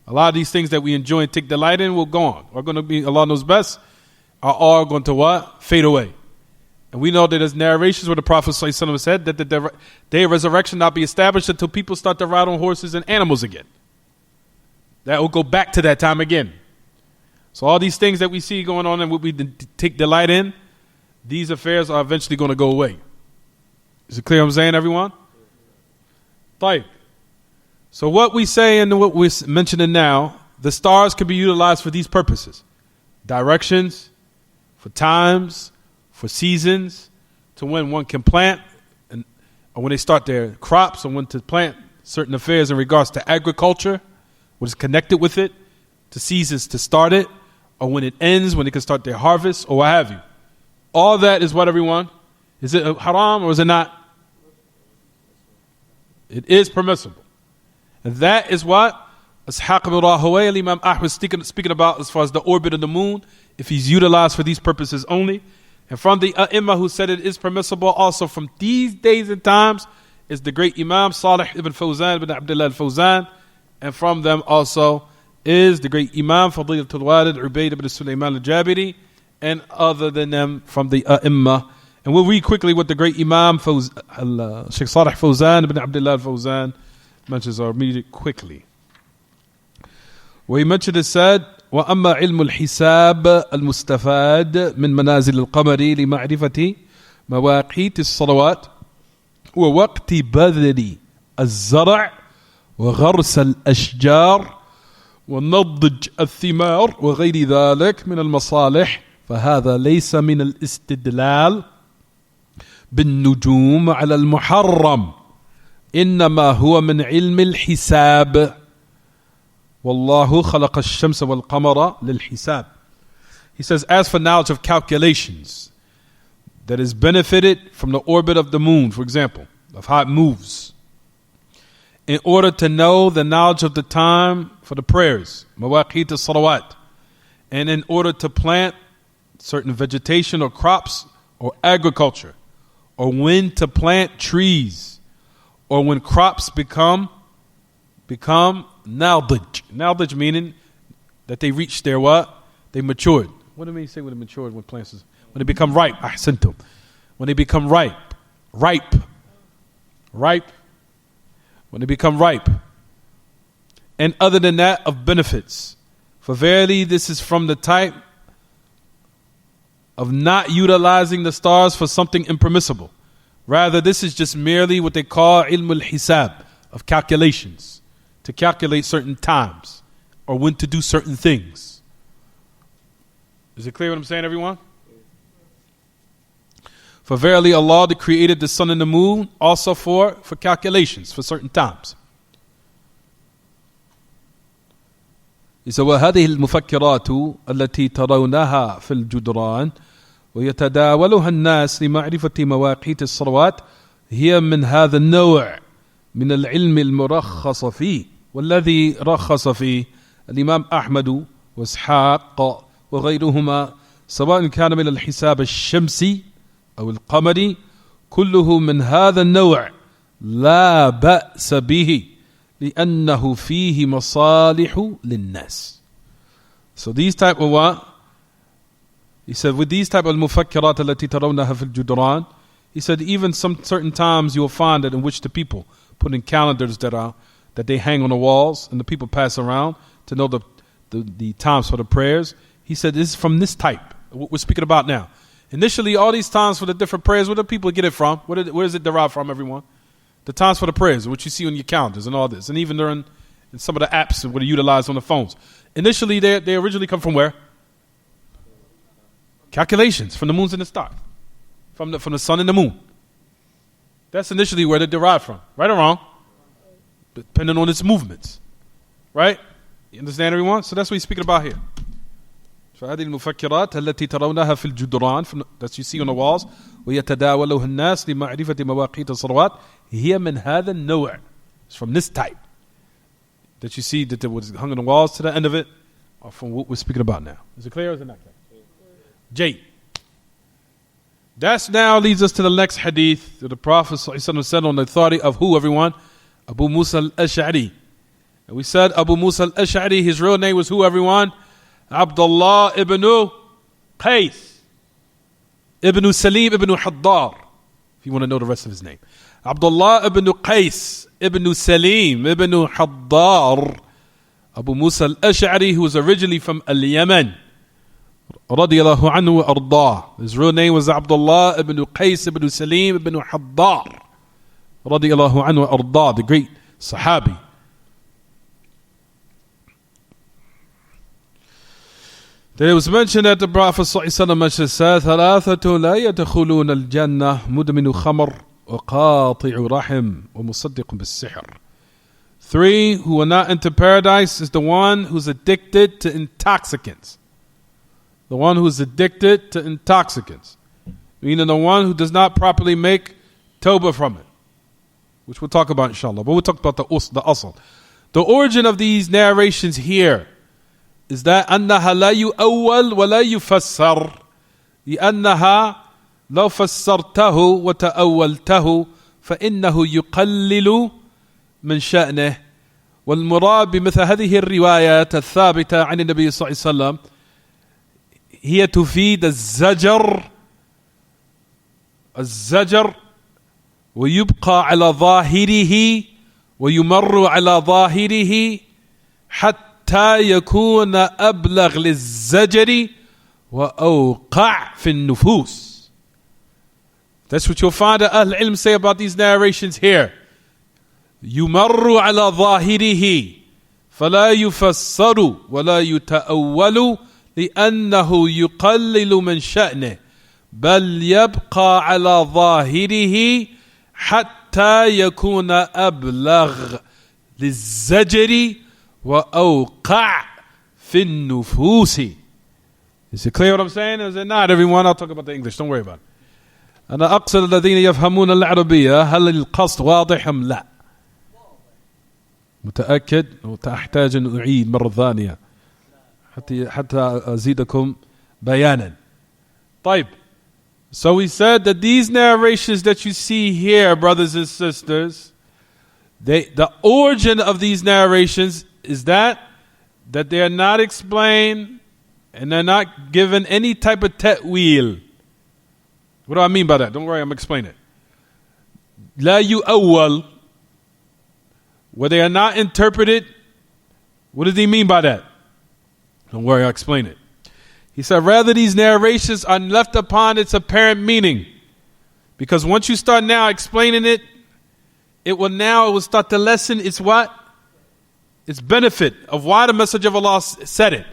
A lot of these things that we enjoy and take delight in will go on. Are going to be, Allah knows best, are all going to what? Fade away. And we know that there's narrations where the Prophet ﷺ said that the day of resurrection not be established until people start to ride on horses and animals again. That will go back to that time again. So all these things that we see going on and what we take delight in, these affairs are eventually going to go away. Is it clear what I'm saying, everyone? Right. So what we say and what we're mentioning now, the stars can be utilized for these purposes. Directions, for times, for seasons, to when one can plant, or when they start their crops, or when to plant certain affairs in regards to agriculture, what is connected with it, to seasons to start it, or when it ends, when they can start their harvest, or what have you. All that is what, everyone? Is it haram or is it not? It is permissible. And that is what Ishaq ibn Rahawayh, Imam Ahmad speaking about as far as the orbit of the moon, if he's utilized for these purposes only. And from the A'imah who said it is permissible also from these days and times is the great Imam Salih ibn Fawzan ibn Abdullah al-Fawzan. And from them also is the great Imam Fadilatul Walid Ubayd ibn Sulaiman al-Jabiri, and other than them from the A'imah. And we'll read quickly what the great Imam Sheikh Salih Fawzan ibn Abdullah al-Fawzan mentions, or read it quickly. Where he mentioned it said, وأما علم الحساب المستفاد من منازل القمر لمعرفة مواقيت الصلوات ووقت بذل الزرع وغرس الأشجار ونضج الثمار وغير ذلك من المصالح، فهذا ليس من الاستدلال بالنجوم على المحرم، إنما هو من علم الحساب. والله خلق الشمس والقمر للحساب. He says, as for knowledge of calculations that is benefited from the orbit of the moon, for example, of how it moves, in order to know the knowledge of the time for the prayers, mawaqit as-salawat, and in order to plant certain vegetation or crops or agriculture, or when to plant trees, or when crops become naldij. Naldij meaning that they reach their what? They matured. What do we say when they matured? When plants is, when they become ripe. Ahsantum. When they become ripe. When they become ripe. And other than that, of benefits. For verily this is from the type of not utilizing the stars for something impermissible. Rather, this is just merely what they call ilm al-hisab, of calculations. To calculate certain times or when to do certain things. Is it clear what I'm saying, everyone? For verily Allah created the sun and the moon also for calculations, for certain times. He said, وَهَذِهِ الْمُفَكِّرَاتُ الَّتِي تَرَوْنَهَا فِي الْجُدْرَانِ وَيَتَدَاوَلُهَا النَّاسِ لِمَعْرِفَةِ مَوَاقِيتِ الصَّلَوَاتِ هي من هذا النوع من العلم المرخص فيه، والذي رخص فيه الإمام أحمد وإسحاق وغيرهما، سواء كان من الحساب الشمسي أو القمري، كله من هذا النوع لا بأس به لأنه فيه مصالح للناس. So these type of what? He said, with these type of المفكرات التي ترونها في الجدران, he said, even some certain times you will find that in which the people put in calendars that they hang on the walls and the people pass around to know the times for the prayers. He said, this is from this type, what we're speaking about now. Initially, all these times for the different prayers, where do people get it from? Where does it derive from, everyone? The times for the prayers, what you see on your calendars and all this. And even during in some of the apps that are utilized on the phones. Initially, they originally come from where? Calculations, from the moons and the stars. From the sun and the moon. That's initially where they derive from. Right or wrong? Depending on its movements. Right? You understand, everyone? So that's what he's speaking about here. فهذه المفكرات التي ترونها في الجدران, that you see on the walls, ويتداولها الناس لمعرفة مواقيت الصلوات هي من هذا النوع. It's from this type that you see that it was hung on the walls to the end of it, or from what we're speaking about now? Is it clear or is it not clear? J. That now leads us to the next hadith that the Prophet ﷺ said on the authority of who, everyone? Abu Musa al-Ash'ari. And we said Abu Musa al-Ash'ari, his real name was who, everyone? Abdullah ibn Qais ibn Salim ibn Haddar, if you want to know the rest of his name. Abdullah ibn Qais ibn Salim ibn Haddar, Abu Musa al-Ash'ari, who was originally from Al-Yemen, radiyallahu anhu wa ardah. His real name was Abdullah ibn Qais ibn Salim ibn Haddar, radiyallahu anhu wa ardah, the great Sahabi. It was mentioned that the Prophet ﷺ said, ثلاثة لا يدخلون الجنة مدمن خمر وقاطع رحم ومصدق بالسحر. 3 who will not enter paradise is the one who's addicted to intoxicants. The one who's addicted to intoxicants. Meaning the one who does not properly make tawbah from it. Which we'll talk about inshallah. But we'll talk about the asl. The origin of these narrations here is that أنها لا يؤول ولا يفسر لأنها لو فسرته وتأولته فإنه يقلل من شأنه. والمراد بمثل هذه الروايات الثابتة عن النبي صلى الله عليه وسلم هي تفيد الزجر ويبقى على ظاهره ويمر على ظاهره حتى يكون أبلغ للزجر وأوقع في النفوس. That's what you'll find that Ahl Ilm say about these narrations here. يمر على ظاهره فلا يفسر ولا يتأول لأنه يقلل من شأنه بل يبقى على ظاهره حتى يكون أبلغ للزجر وأوقع في النفوس. Is it clear what I'm saying? Is it not, everyone? I'll talk about the English. Don't worry about it. أنا أقصد الذين يفهمون العربية هل القصد واضح أم لا؟ متأكد وأحتاج أن أعيد مرة ثانية حتى أزيدكم بيانا. طيب. So we said that these narrations that you see here, brothers and sisters, the origin of these narrations is that they are not explained and they're not given any type of ta'wil. What do I mean by that? Don't worry, I'm explaining it. La yu'awwal, where they are not interpreted. What does he mean by that? Don't worry, I'll explain it. He said, rather these narrations are left upon its apparent meaning. Because once you start now explaining it, it will start to lessen its what? Its benefit of why the Messenger of Allah said it.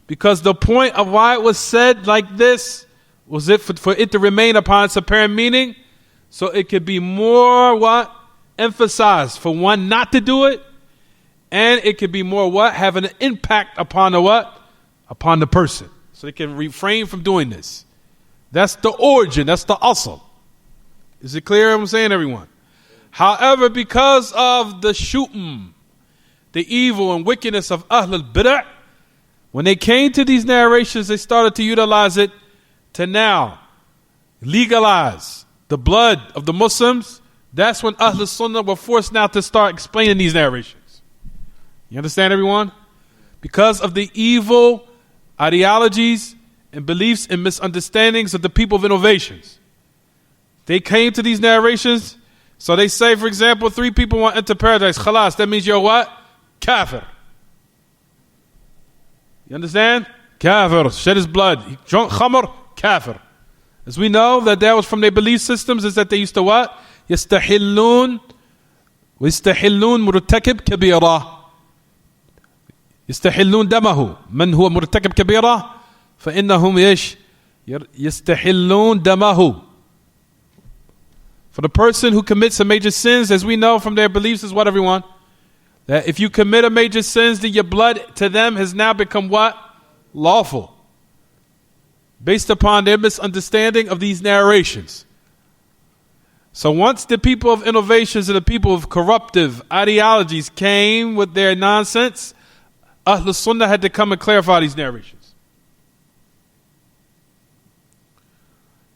Because the point of why it was said like this was for it to remain upon its apparent meaning, so it could be more what? Emphasized for one not to do it, and it could be more what? Having an impact upon the what? Upon the person. So they can refrain from doing this. That's the origin, that's the asl. Is it clear what I'm saying, everyone? However, because of the shu'm, the evil and wickedness of Ahl al-Bid'ah, when they came to these narrations, they started to utilize it to now legalize the blood of the Muslims. That's when Ahl al-Sunnah were forced now to start explaining these narrations. You understand, everyone? Because of the evil ideologies and beliefs and misunderstandings of the people of innovations. They came to these narrations. So they say, for example, 3 people want to enter paradise. Khalas, that means you're what? Kafir. You understand? Kafir, shed his blood. He drunk khamr, kafir. As we know that was from their belief systems, is that they used to what? يستحلون مرتكب كبيرة. يستحلون دمه. من هو مرتكب كبيرة؟ فإنهم يستحلون دمه. For the person who commits a major sins, as we know from their beliefs, is what, everyone? That if you commit a major sins, then your blood to them has now become what? Lawful. Based upon their misunderstanding of these narrations. So once the people of innovations and the people of corruptive ideologies came with their nonsense, Ahlul Sunnah had to come and clarify these narrations.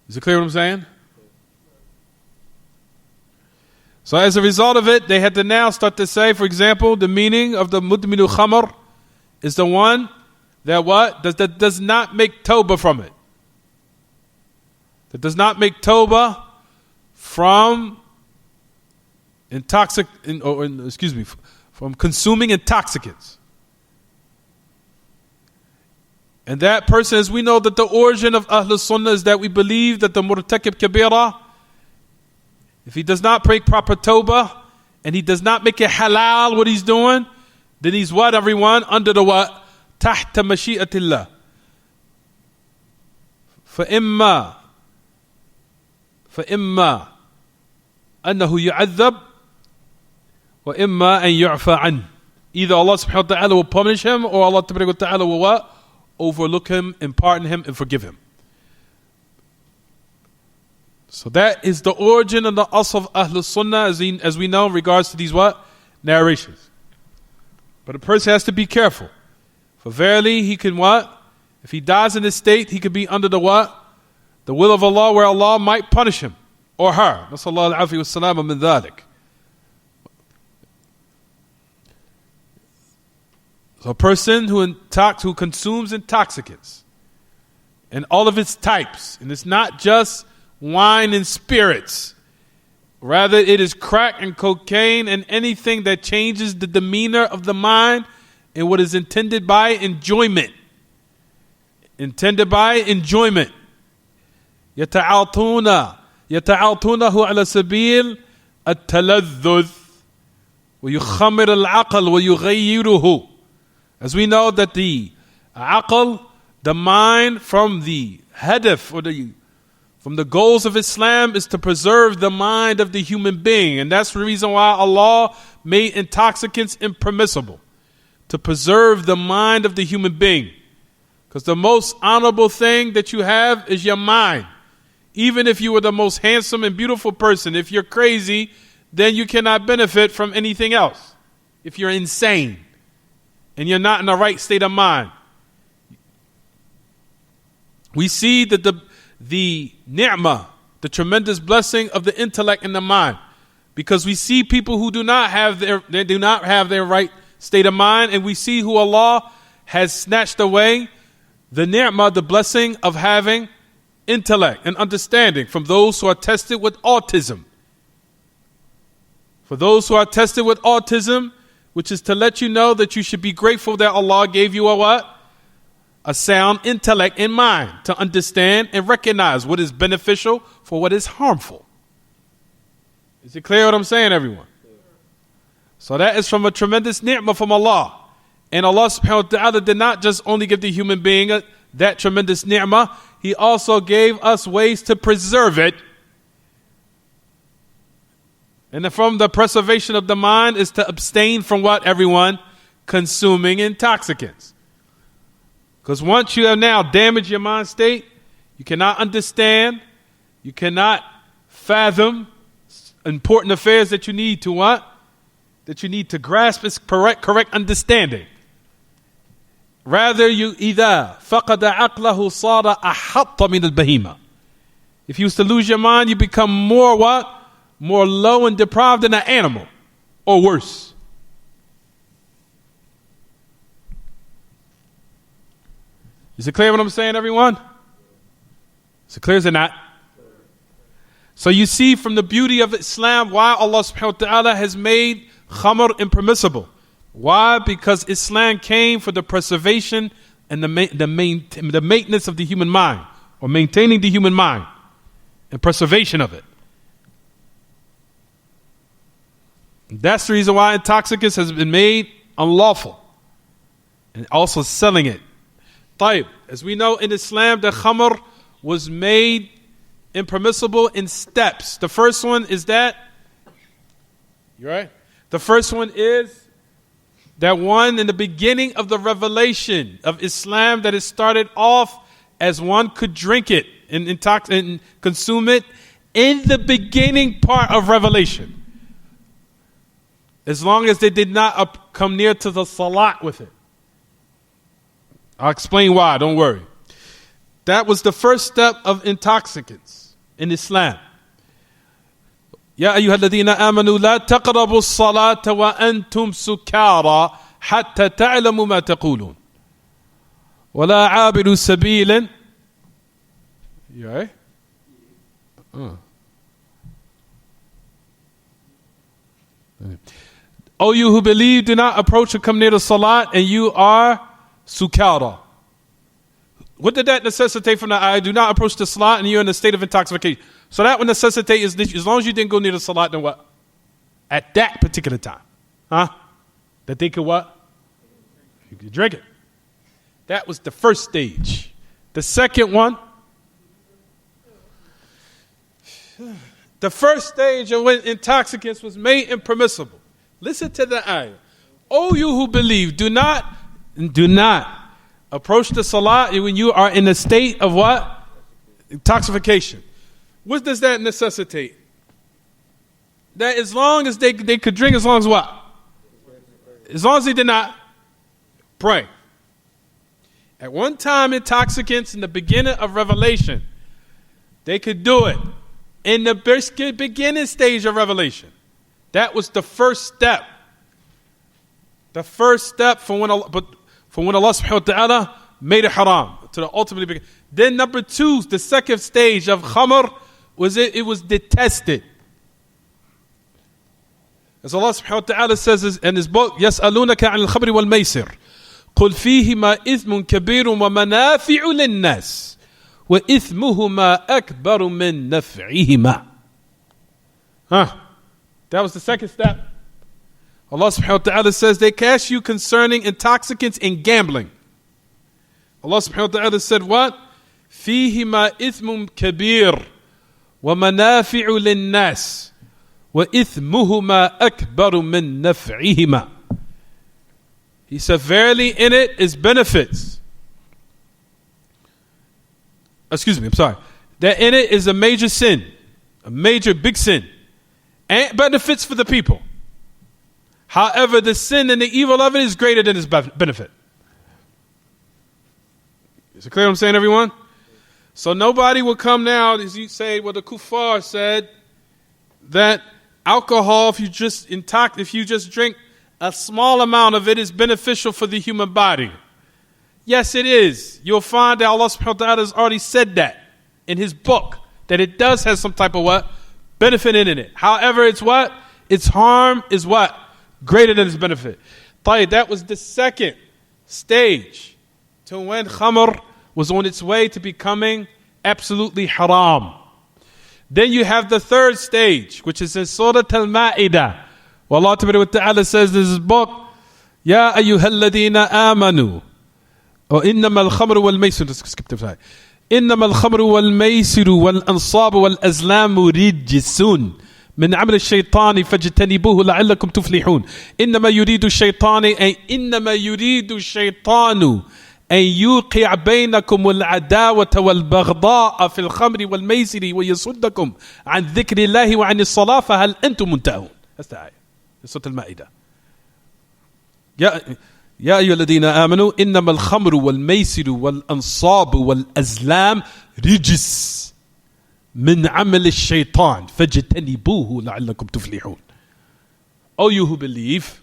Is it clear what I'm saying? So as a result of it, they had to now start to say, for example, the meaning of the mudminu khamr is the one that what? That does not make tawbah from it. That does not make tawbah from from consuming intoxicants. And that person, as we know that the origin of Ahlul Sunnah is that we believe that the murtakib kabira, if he does not pray proper tawbah and he does not make it halal what he's doing, then he's what, everyone? Under the what? Tahta mashi'atillah. فإما أنه يعذب وإما أن يعفى عنه. Either Allah subhanahu wa ta'ala will punish him or Allah tabarak wa ta'ala will what? Overlook him and pardon him and forgive him. So that is the origin and the asl of Ahlul Sunnah as we know in regards to these what? Narrations. But a person has to be careful. For verily he can what? If he dies in this state, he could be under the what? The will of Allah where Allah might punish him or her. Nasallahu al-afiyya wa salama min dhalik. So a person who consumes intoxicants and all of its types, and it's not just wine and spirits, rather it is crack and cocaine and anything that changes the demeanor of the mind and what is intended by enjoyment. يتعاطونه على سبيل التلذذ ويخمر العقل ويغيره. As we know that the aql, the mind, from the hadaf or from the goals of Islam is to preserve the mind of the human being. And that's the reason why Allah made intoxicants impermissible. To preserve the mind of the human being. Because the most honorable thing that you have is your mind. Even if you were the most handsome and beautiful person, if you're crazy, then you cannot benefit from anything else. If you're insane and you're not in the right state of mind. We see that the ni'mah, the tremendous blessing of the intellect and the mind. Because we see people who do not have their right state of mind, and we see who Allah has snatched away the ni'mah, the blessing of having intellect and understanding from those who are tested with autism. For those who are tested with autism, which is to let you know that you should be grateful that Allah gave you a what? A sound intellect and mind to understand and recognize what is beneficial for what is harmful. Is it clear what I'm saying, everyone? So that is from a tremendous ni'mah from Allah. And Allah subhanahu wa ta'ala did not just only give the human being that tremendous ni'mah, He also gave us ways to preserve it. And from the preservation of the mind is to abstain from what, everyone? Consuming intoxicants. Because once you have now damaged your mind state, you cannot understand, you cannot fathom important affairs that you need to what? That you need to grasp its correct understanding. Rather, you إِذَا فَقَدَ عَقْلَهُ صَارَ أَحَطَّ مِنَ الْبَهِيمَةِ. If you was to lose your mind, you become more what? More low and deprived than an animal, or worse. Is it clear what I'm saying, everyone? Is it clear as it not? So you see from the beauty of Islam why Allah subhanahu wa ta'ala has made khamr impermissible. Why? Because Islam came for the preservation and the maintenance of the human mind, or maintaining the human mind and preservation of it. That's the reason why intoxicants has been made unlawful, and also selling it. طيب, as we know in Islam, the khamr was made impermissible in steps. The first one is that, you right? The first one is that one in the beginning of the revelation of Islam, that it started off as one could drink it and consume it in the beginning part of revelation. As long as they did not come near to the salat with it. I'll explain why, don't worry. That was the first step of intoxicants in Islam. يا أيها الذين آمنوا لا تقربوا الصلاة وأنتم سكارى حتى تعلموا ما تقولون ولا عابروا سبيل. You right? O you who believe, do not approach or come near the salat, and you are sukara. What did that necessitate from the ayah? Do not approach the salat, and you're in a state of intoxication. So that would necessitate is this, as long as you didn't go near the salat, then what? At that particular time. That they could what? You could drink it. That was the first stage. The second one, the first stage of when intoxicants was made impermissible. Listen to the ayah. O you who believe, do not approach the salah when you are in a state of what? Intoxication. What does that necessitate? That as long as they could drink, as long as what? As long as they did not pray. At one time, intoxicants in the beginning of Revelation, they could do it. In the beginning stage of Revelation. That was the first step. The first step from when Allah subhanahu wa ta'ala made it haram to the ultimate beginning. Then number two, the second stage of khamr, it was detested. As Allah subhanahu wa ta'ala says in his book, يَسْأَلُونَكَ عَنِ الْخَمْرِ وَالْمَيْسِرِ قُلْ فِيهِمَا إِثْمٌ كَبِيرٌ وَمَنَافِعُ لِلنَّاسِ وَإِثْمُهُمَا أَكْبَرُ مِنْ نَفْعِهِمَا. That was the second step. Allah subhanahu wa ta'ala says they cast you concerning intoxicants and gambling. Allah subhanahu wa ta'ala said what? فِيهِمَا إِثْمٌ كَبِيرٌ وَمَنَافِعُ لِلنَّاسِ وَإِثْمُهُمَا أَكْبَرُ مِنْ نَفْعِهِمَا. He said, verily in it is benefits. That in it is a major sin, a major big sin, and benefits for the people. However, the sin and the evil of it is greater than its benefit. Is it clear what I'm saying, everyone? So nobody will come now, as you say, well, the kuffar said that alcohol, if you just drink a small amount of it, is beneficial for the human body. Yes, it is. You'll find that Allah subhanahu wa ta'ala has already said that in his book, that it does have some type of what? Benefit in it. However, it's what? Its harm is what? Greater than its benefit. That was the second stage to when khamr was on its way to becoming absolutely haram. Then you have the third stage, which is in Surah Al-Ma'idah. Where Allah ta'ala says in his book, Ya ayyuhalladina amanu. إنما الخمر والميسر إنما الخمر والميسر والأنصاب والأزلام رجس من عمل الشيطان فاجتنبوه لعلكم تفلحون إنما يريد الشيطان أن يوقع بينكم العداوة والبغضاء في الخمر والميسر ويصدكم عن ذكر الله وعن الصلاة فهل أنتم منتهون. That's the ayah. Surah Al-Ma'idah. يا أيها الذين آمنوا إنما الخمر والميسر والأنصاب والأزلام رجس من عمل الشيطان فاجتنبوه لعلكم تفلحون. O you who believe,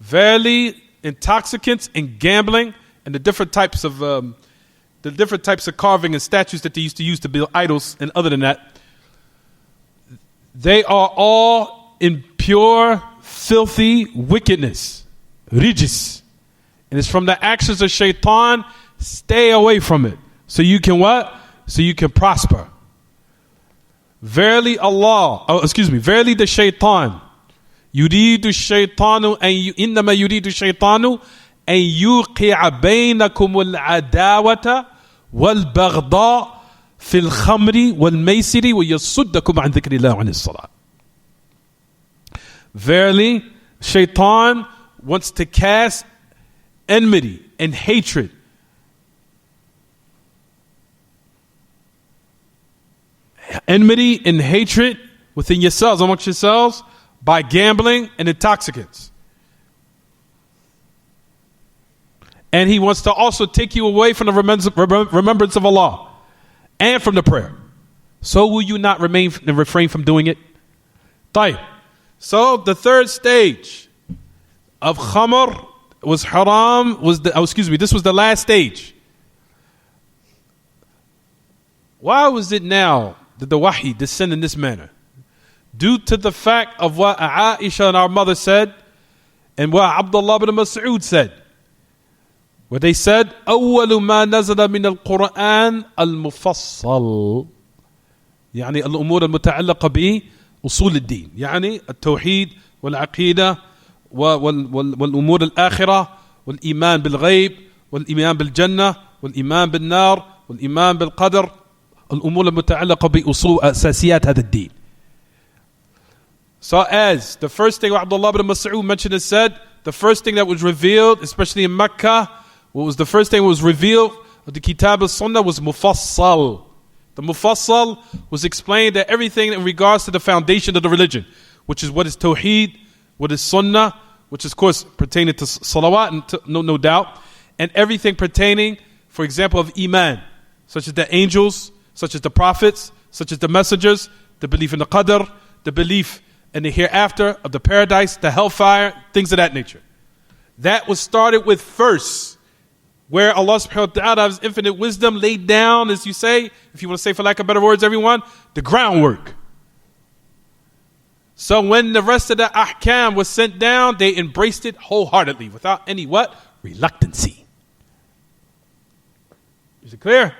verily intoxicants and gambling and the different types of carving and statues that they used to use to build idols and other than that, they are all impure, filthy wickedness. Rijis. And it's from the actions of shaitan. Stay away from it. So you can what? So you can prosper. Verily verily the shaitan. يريد الشيطان إنما يريد الشيطان أن يوقع بينكم العداوة والبغضاء في الخمر والميسر ويصدكم عن ذكر الله وعن الصلاة. Verily, shaitan wants to cast enmity and hatred within yourselves, amongst yourselves, by gambling and intoxicants. And he wants to also take you away from the remembrance of Allah and from the prayer. So will you not refrain from doing it? طيب. So the third stage of khamr was haram, this was the last stage. Why was it now that the wahi descend in this manner? Due to the fact of what Aisha and our mother said and what Abdullah ibn Mas'ud said. Where they said, أول ما نزل من القرآن المفصل يعني الأمور المتعلقة بأصول الدين يعني التوحيد والعقيدة والأمور الآخرة والإيمان بالغيب والإيمان بالجنة والإيمان بالنار والإيمان بالقدر الأمور المتعلقة بأصول أساسيات هذا الدين. So as the first thing Abdullah ibn Mas'ud mentioned and said, the first thing that was revealed, especially in Mecca, what was the first thing that was revealed of the Kitaab al-Sunnah was Mufassal. The Mufassal was explained that everything in regards to the foundation of the religion, which is what is Tawheed, what is Sunnah, which is of course pertaining to Salawat, and no doubt, and everything pertaining, for example, of Iman, such as the angels, such as the prophets, such as the messengers, the belief in the Qadr, the belief in the hereafter, of the paradise, the hellfire, things of that nature. That was started with first, where Allah subhanahu wa ta'ala, His infinite wisdom, laid down, as you say, if you want to say for lack of better words, everyone, the groundwork. So when the rest of the ahkam was sent down, they embraced it wholeheartedly, without any what? Reluctancy. Is it clear?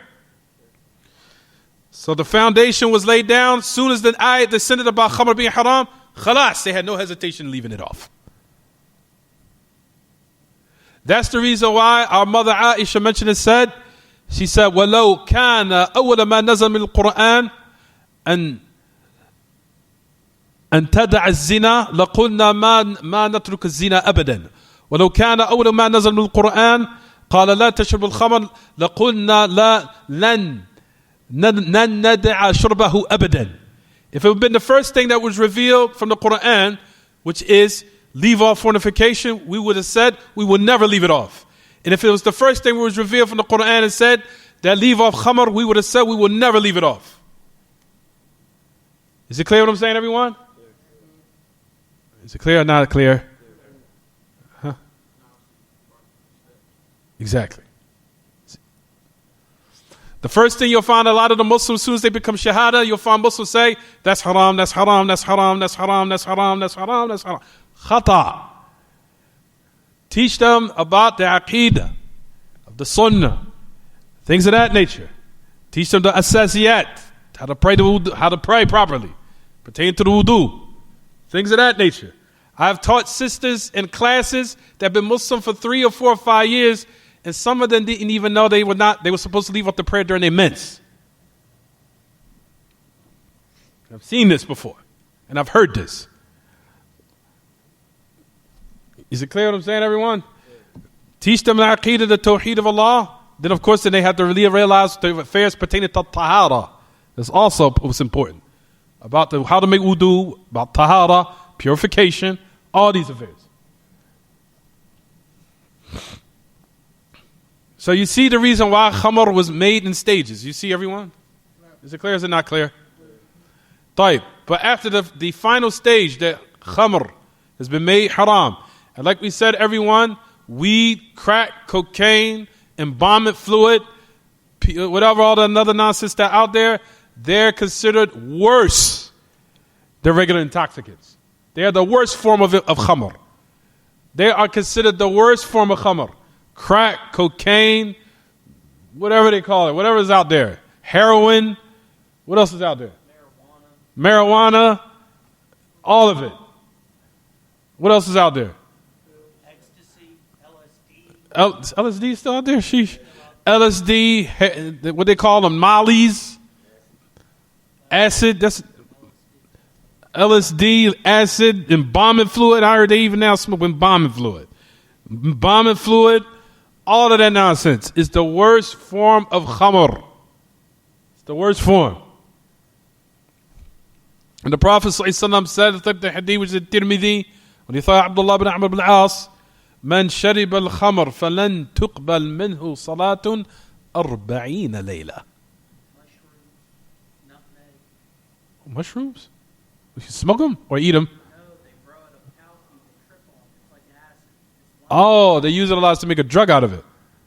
So the foundation was laid down. As soon as the ayat descended about khamr being haram, khalas, they had no hesitation in leaving it off. That's the reason why our mother Aisha mentioned and said, she said, وَلَوْ كَانَ أَوَّلَ مَا نَزَلَ مِنَ الْقُرْآنِ أن تدع الزنا لقلنا ما نترك الزنا أبدا ولو كان أول ما نزل من القرآن قال لا تشرب الخمر لقلنا لن ندع شربه أبدا. If it had been the first thing that was revealed from the Quran, which is leave off fornication, we would have said we would never leave it off. And if it was the first thing that was revealed from the Quran and said that leave off khamr, we would have said we would never leave it off. Is it clear what I'm saying, everyone? Is it clear or not clear? Huh? Exactly. The first thing you'll find a lot of the Muslims, as soon as they become shahada, you'll find Muslims say, that's haram, that's haram, that's haram, that's haram, that's haram, that's haram, that's haram. Khata. Teach them about the aqidah, of the sunnah, things of that nature. Teach them the asasiyat, how to pray properly, pertaining to the wudu, things of that nature. I've taught sisters in classes that have been Muslim for 3 or 4 or 5 years, and some of them didn't even know they were supposed to leave off the prayer during their mens. I've seen this before, and I've heard this. Is it clear what I'm saying, everyone? Teach them the aqidah, the tawheed of Allah. Then, of course, they have to really realize the affairs pertaining to tahara. That's also what's important. About how to make wudu, about tahara, purification, all these affairs. So you see the reason why khamr was made in stages. You see, everyone? Is it clear or is it not clear? طيب. But after the final stage, that khamr has been made haram. And like we said, everyone, weed, crack, cocaine, embalming fluid, whatever all the other nonsense that's out there, they're considered worse than regular intoxicants. They are the worst form of khamr. They are considered the worst form of khamr. Crack, cocaine, whatever they call it, whatever is out there. Heroin, what else is out there? Marijuana, all of it. What else is out there? Ecstasy, LSD. LSD is still out there? Sheesh. LSD, what they call them, mollies, acid, that's LSD, acid, embalming fluid. I heard they even now smoke embalming fluid. Embalming fluid, all of that nonsense is the worst form of khamr. It's the worst form. And the Prophet ﷺ said, the hadith which is Tirmidhi, when he thought Abdullah ibn Amr ibn al-As, من شرب الخمر فلن تقبل منه صلاة 40 ليلة. Mushrooms? You smoke them or eat them? Oh, they use it a lot to make a drug out of it.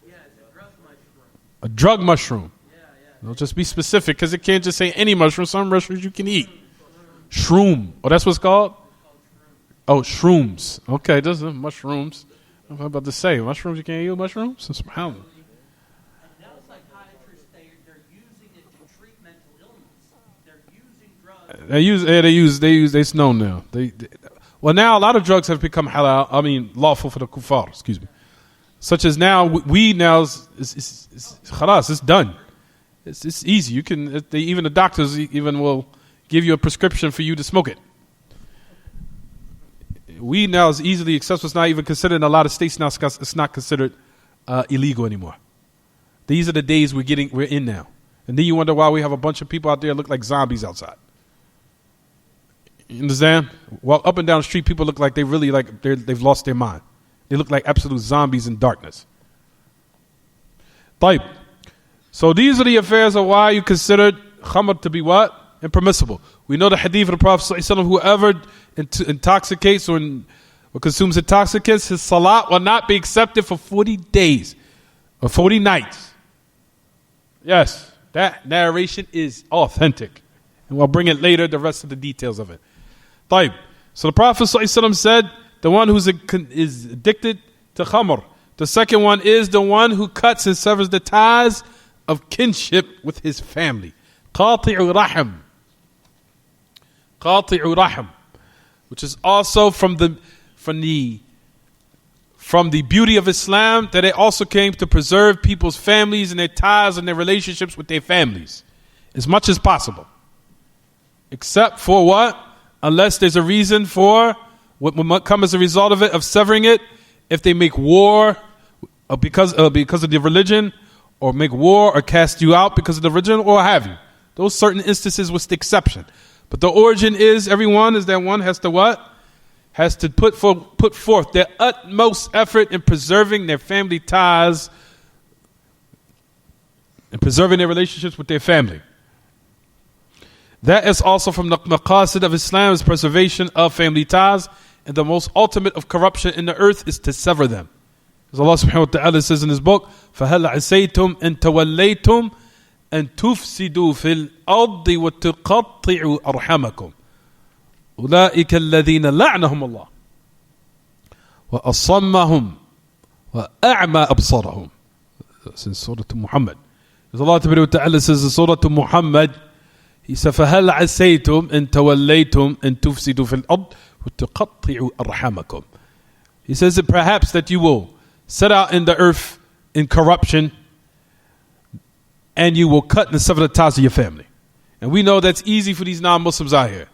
Yeah, it's a drug mushroom. A drug mushroom. Yeah. Don't just be specific, because it can't just say any mushroom. Some mushrooms you can eat. Shroom. Oh, that's what it's called? Oh, shrooms. Okay, those are mushrooms. I'm about to say, mushrooms, you can't eat mushrooms? That's Now psychiatrists, they're using it to treat mental illness. They're using drugs. It's known now. Well, now a lot of drugs have become halal. I mean, lawful for the kuffar. Excuse me. Such as now, weed now is khalas. It's done. It's easy. You can. Even the doctors even will give you a prescription for you to smoke it. Weed now is easily accessible. It's not even considered in a lot of states now. It's not considered illegal anymore. These are the days we're in now. And then you wonder why we have a bunch of people out there look like zombies outside. You understand? Walk up and down the street, people look like they've lost their mind. They look like absolute zombies in darkness. Taib. So these are the affairs of why you considered khamr to be what? Impermissible. We know the hadith of the Prophet ﷺ, whoever intoxicates or consumes intoxicants, his salat will not be accepted for 40 days or 40 nights. Yes, that narration is authentic. And we'll bring it later, the rest of the details of it. Taib. So the Prophet ﷺ said, the one who is addicted to khamr. The second one is the one who cuts and severs the ties of kinship with his family. Qati'u rahim. Qati'u rahim. Which is also from the beauty of Islam, that it also came to preserve people's families and their ties and their relationships with their families as much as possible. Except for what? Unless there's a reason for what might come as a result of it, of severing it, if they make war because of the religion, or make war or cast you out because of the religion, or have you. Those certain instances was the exception. But the origin is that one has to what? Has to put forth their utmost effort in preserving their family ties and preserving their relationships with their family. That is also from the maqasid of Islam's preservation of family ties, and the most ultimate of corruption in the earth is to sever them. As Allah subhanahu wa ta'ala says in his book, فَهَلْ عَسَيْتُمْ أَن تَوَلَّيْتُمْ أَن تُفْسِدُوا فِي الْأَرْضِ وَتُقَطِّعُوا أَرْحَمَكُمْ أُولَٰئِكَ الَّذِينَ لَعْنَهُمُ اللَّهُ وَأَصَمَّهُمْ وَأَعْمَى أَبْصَارَهُم. This is Surah Muhammad. As Allah ta'ala says in Surah Muhammad, He said, فَهَلْ عَسَيْتُمْ إِن تَوَلَّيْتُمْ إِن تُفْسِدُوا فِي الْأَرْضِ وَتُقَطِّعُوا أَرْحَمَكُمْ. He says that perhaps that you will set out in the earth in corruption, and you will cut and sever the ties of your family. And we know that's easy for these non-Muslims out here.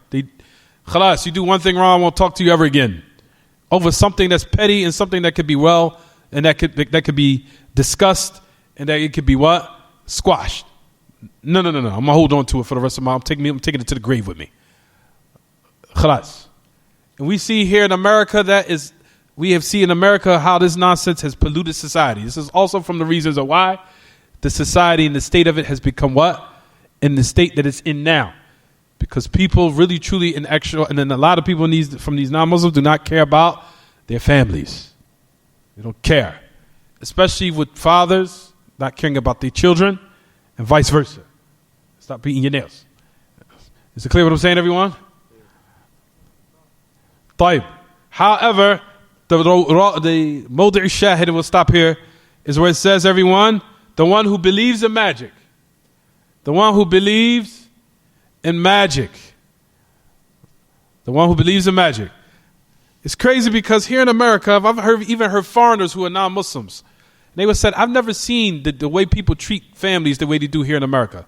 Khalas, you do one thing wrong, I won't talk to you ever again. Over something that's petty and something that could be and that could be discussed, and that it could be what? Squashed. No. I'm going to hold on to it for the rest of my life. I'm taking it to the grave with me. Khalas. And we see here in America we have seen in America how this nonsense has polluted society. This is also from the reasons of why the society and the state of it has become what? In the state that it's in now. Because people really, truly, and then a lot of people from these non-Muslims do not care about their families. They don't care. Especially with fathers not caring about their children, and vice versa. Stop beating your nails. Is it clear what I'm saying, everyone? Taib. However, the Mawdi' al-Shahid, and we'll stop here, is where it says, everyone, the one who believes in magic. The one who believes in magic. The one who believes in magic. It's crazy because here in America, I've even heard foreigners who are non-Muslims. They would say, I've never seen the way people treat families the way they do here in America.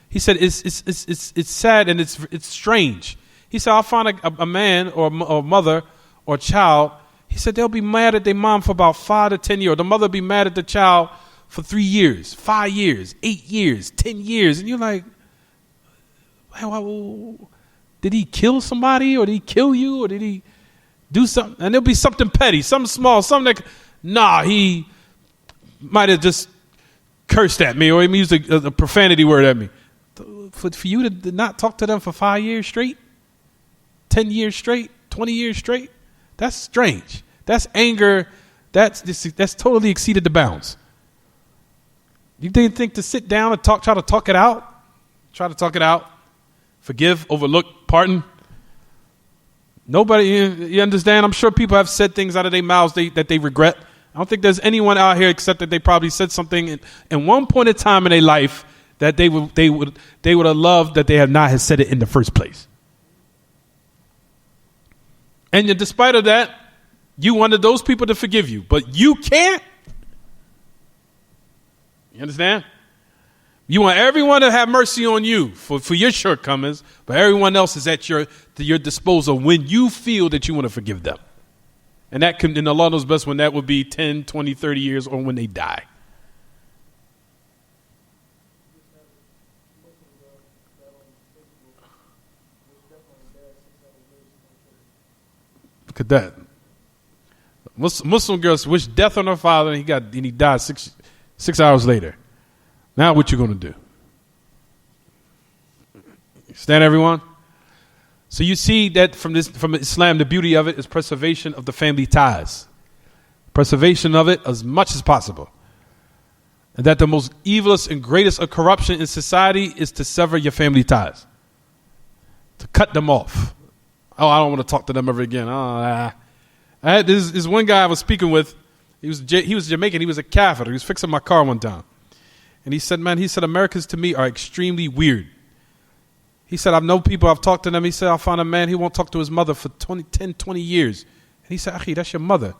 He said, it's sad and it's strange. He said, I'll find a man or a mother or a child. He said, they'll be mad at their mom for about 5 to 10 years. The mother will be mad at the child for 3 years, 5 years, 8 years, 10 years. And you're like, did he kill somebody, or did he kill you, or did Do something, and it'll be something petty, something small, something like, nah, he might have just cursed at me or he used a profanity word at me. For you to not talk to them for 5 years straight, 10 years straight, 20 years straight, that's strange. That's anger. That's totally exceeded the bounds. You didn't think to sit down and try to talk it out, forgive, overlook, pardon. Nobody, you understand? I'm sure people have said things out of their mouths that they regret. I don't think there's anyone out here except that they probably said something in one point in time in their life that they would have loved that they have not said it in the first place. And despite of that, you wanted those people to forgive you, but you can't. You understand? You want everyone to have mercy on you for your shortcomings, but everyone else is at your disposal when you feel that you want to forgive them. And that can, and Allah knows best when that would be 10, 20, 30 years or when they die. Look at that. Muslim girls wished death on her father and he died six hours later. Now what you going to do? Stand everyone? So you see that from Islam, the beauty of it is preservation of the family ties. Preservation of it as much as possible. And that the most evilest and greatest of corruption in society is to sever your family ties. To cut them off. Oh, I don't want to talk to them ever again. I had this one guy I was speaking with. He was Jamaican. He was a kafir. He was fixing my car one time. And he said, Americans to me are extremely weird. He said, I've known people, I've talked to them. He said, I found a man, he won't talk to his mother for 10, 20 years. And he said, Akhi, that's your mother.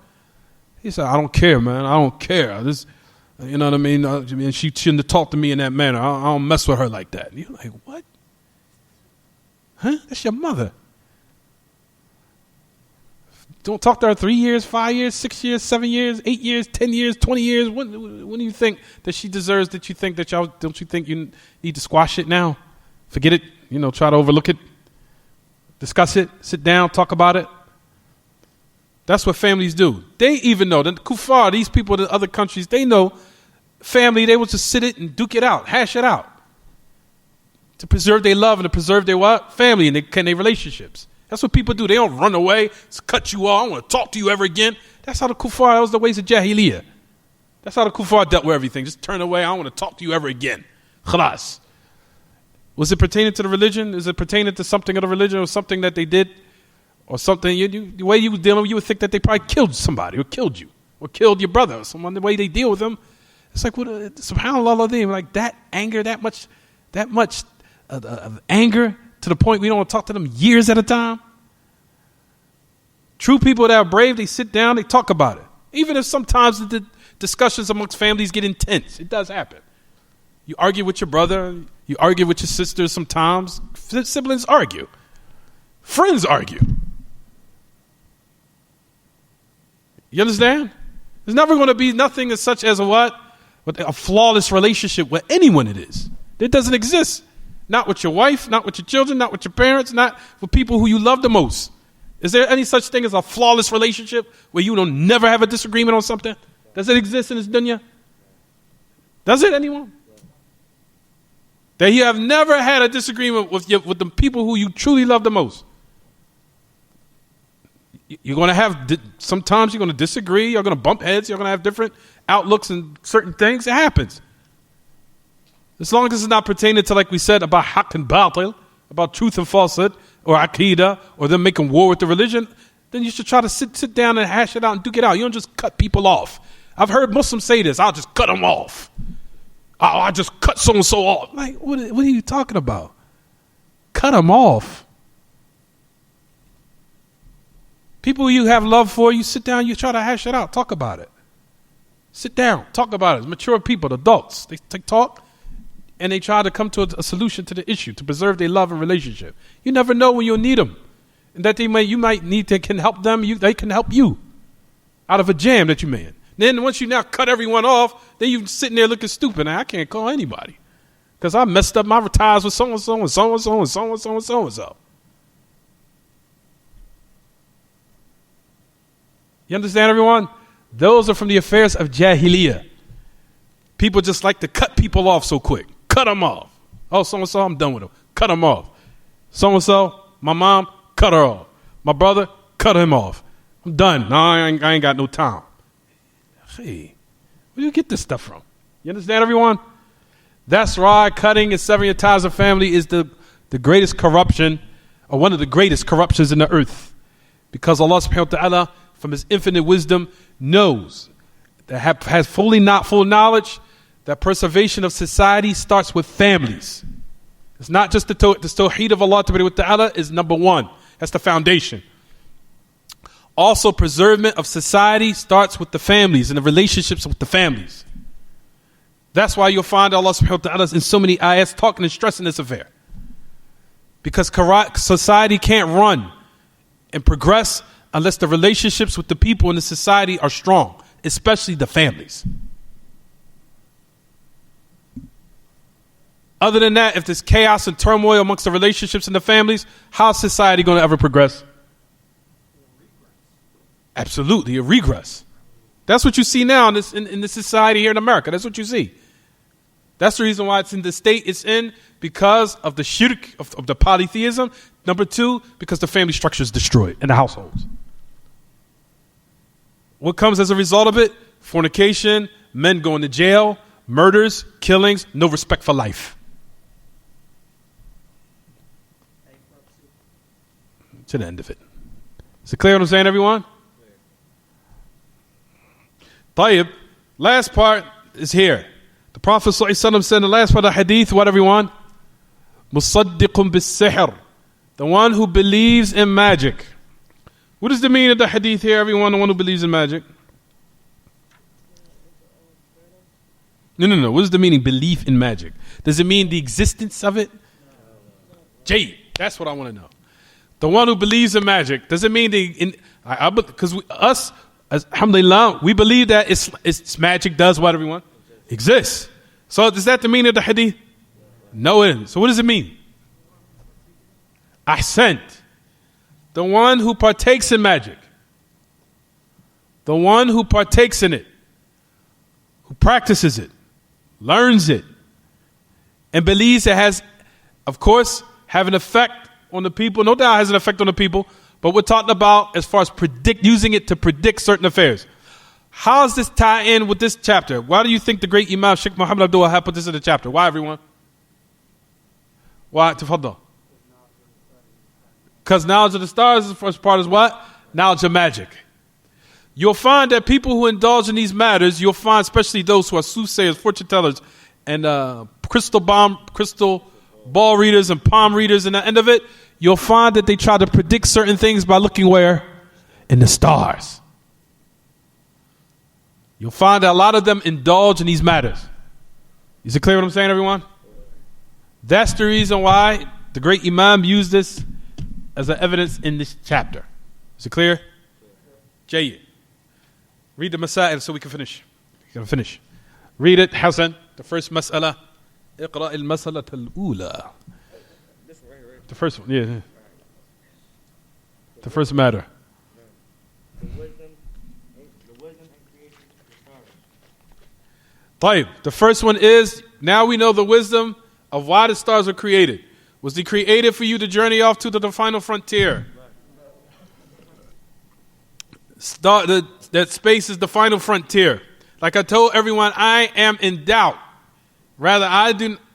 He said, I don't care, man. I don't care. You know what I mean? She shouldn't have talked to me in that manner. I don't mess with her like that. And you're like, what? Huh? That's your mother. Don't talk to her 3 years, 5 years, 6 years, 7 years, 8 years, 10 years, 20 years. When do you think that she deserves that you think that don't you think you need to squash it now? Forget it, try to overlook it. Discuss it, sit down, talk about it. That's what families do. They even know, the kuffar, these people in other countries, they know family, they will just sit it and duke it out, hash it out. To preserve their love and to preserve their what? Family and their relationships. That's what people do. They don't run away, cut you off, I don't want to talk to you ever again. That's how the kuffar, that was the ways of Jahiliyyah. That's how the kuffar dealt with everything. Just turn away, I don't want to talk to you ever again. Khalas. Was it pertaining to the religion? Is it pertaining to something of the religion or something that they did? Or something, the way you were dealing with, you would think that they probably killed somebody or killed you or killed your brother or someone. The way they deal with them, it's like, subhanAllah, like that anger, that much of anger to the point we don't want to talk to them years at a time. True people that are brave, they sit down, they talk about it. Even if sometimes the discussions amongst families get intense, it does happen. You argue with your brother, you argue with your sister sometimes. Siblings argue. Friends argue. You understand? There's never going to be nothing as such as a flawless relationship with anyone it is. It doesn't exist. Not with your wife, not with your children, not with your parents, not with people who you love the most. Is there any such thing as a flawless relationship where you don't never have a disagreement on something? Does it exist in this dunya? Does it, anyone? That you have never had a disagreement with the people who you truly love the most. You're going to have, sometimes you're going to disagree, you're going to bump heads, you're going to have different outlooks and certain things. It happens. As long as it's not pertaining to, like we said, about haqq and batil, about truth and falsehood, or aqidah, or them making war with the religion, then you should try to sit down and hash it out and duke it out. You don't just cut people off. I've heard Muslims say this, I'll just cut them off. I just cut so-and-so off. Like, what are you talking about? Cut them off. People you have love for, you sit down, you try to hash it out, talk about it. Sit down, talk about it. Mature people, adults, they talk and they try to come to a solution to the issue to preserve their love and relationship. You never know when you'll need them, and that you might need to can help them. They can help you out of a jam that you may in. Then once you now cut everyone off, then you sitting there looking stupid. Now I can't call anybody because I messed up my ties with so and so and so and so and so and so and so and so. You understand, everyone? Those are from the affairs of Jahiliyyah. People just like to cut people off so quick. Cut them off. Oh, so-and-so, I'm done with them. Cut them off. So-and-so, my mom, cut her off. My brother, cut him off. I'm done. No, I ain't got no time. Hey, where do you get this stuff from? You understand, everyone? That's why cutting and severing your ties of family is the greatest corruption, or one of the greatest corruptions in the earth. Because Allah subhanahu wa ta'ala, from His infinite wisdom, knows that has full knowledge that preservation of society starts with families. It's not just the Tawheed of Allah Ta'ala is number one. That's the foundation. Also, preservation of society starts with the families and the relationships with the families. That's why you'll find Allah subhanahu wa ta'ala in so many ayats talking and stressing this affair. Because society can't run and progress unless the relationships with the people in the society are strong, especially the families. Other than that, if there's chaos and turmoil amongst the relationships in the families, how is society going to ever progress? Absolutely, a regress. That's what you see now in this society here in America. That's what you see. That's the reason why it's in the state it's in, because of the shirk, of the polytheism. Number two, because the family structure is destroyed in the households. What comes as a result of it? Fornication, men going to jail, murders, killings, no respect for life. To the end of it. Is it clear what I'm saying, everyone? Tayyib, last part is here. The Prophet ﷺ said in the last part of the hadith, what, everyone? Musaddiqun bis-sihr. The one who believes in magic. What is the meaning of the hadith here, everyone? The one who believes in magic? No. What is the meaning, belief in magic? Does it mean the existence of it? Jay, that's what I want to know. The one who believes in magic, does it mean because us, as alhamdulillah, we believe that it's magic does what, everyone? Exists. So is that the meaning of the hadith? No, it isn't. So what does it mean? Ahsant. The one who partakes in magic. The one who partakes in it. Who practices it. Learns it. And believes it has, of course, have an effect on the people. No doubt it has an effect on the people. But we're talking about as far as using it to predict certain affairs. How does this tie in with this chapter? Why do you think the great Imam Sheikh Muhammad Abdul Wahab put this in the chapter? Why, everyone? Why? Tafaddal. Because knowledge of the stars, the first part is what? Knowledge of magic. You'll find that people who indulge in these matters, you'll find especially those who are soothsayers, fortune tellers, and crystal ball readers and palm readers, and the end of it, you'll find that they try to predict certain things by looking where? In the stars. You'll find that a lot of them indulge in these matters. Is it clear what I'm saying, everyone? That's the reason why the great Imam used this as an evidence in this chapter. Is it clear? Jayyid. Read the Masail so we can finish. Read it, Hassan. The first mas'ala. اقرأ المسألة الأولى. The first one, yeah. The first matter. The wisdom and creation of the stars. طيب, the first one is, now we know the wisdom of why the stars were created. Was they created for you to journey off to the final frontier? That space is the final frontier. Like I told everyone, I am in doubt. Rather,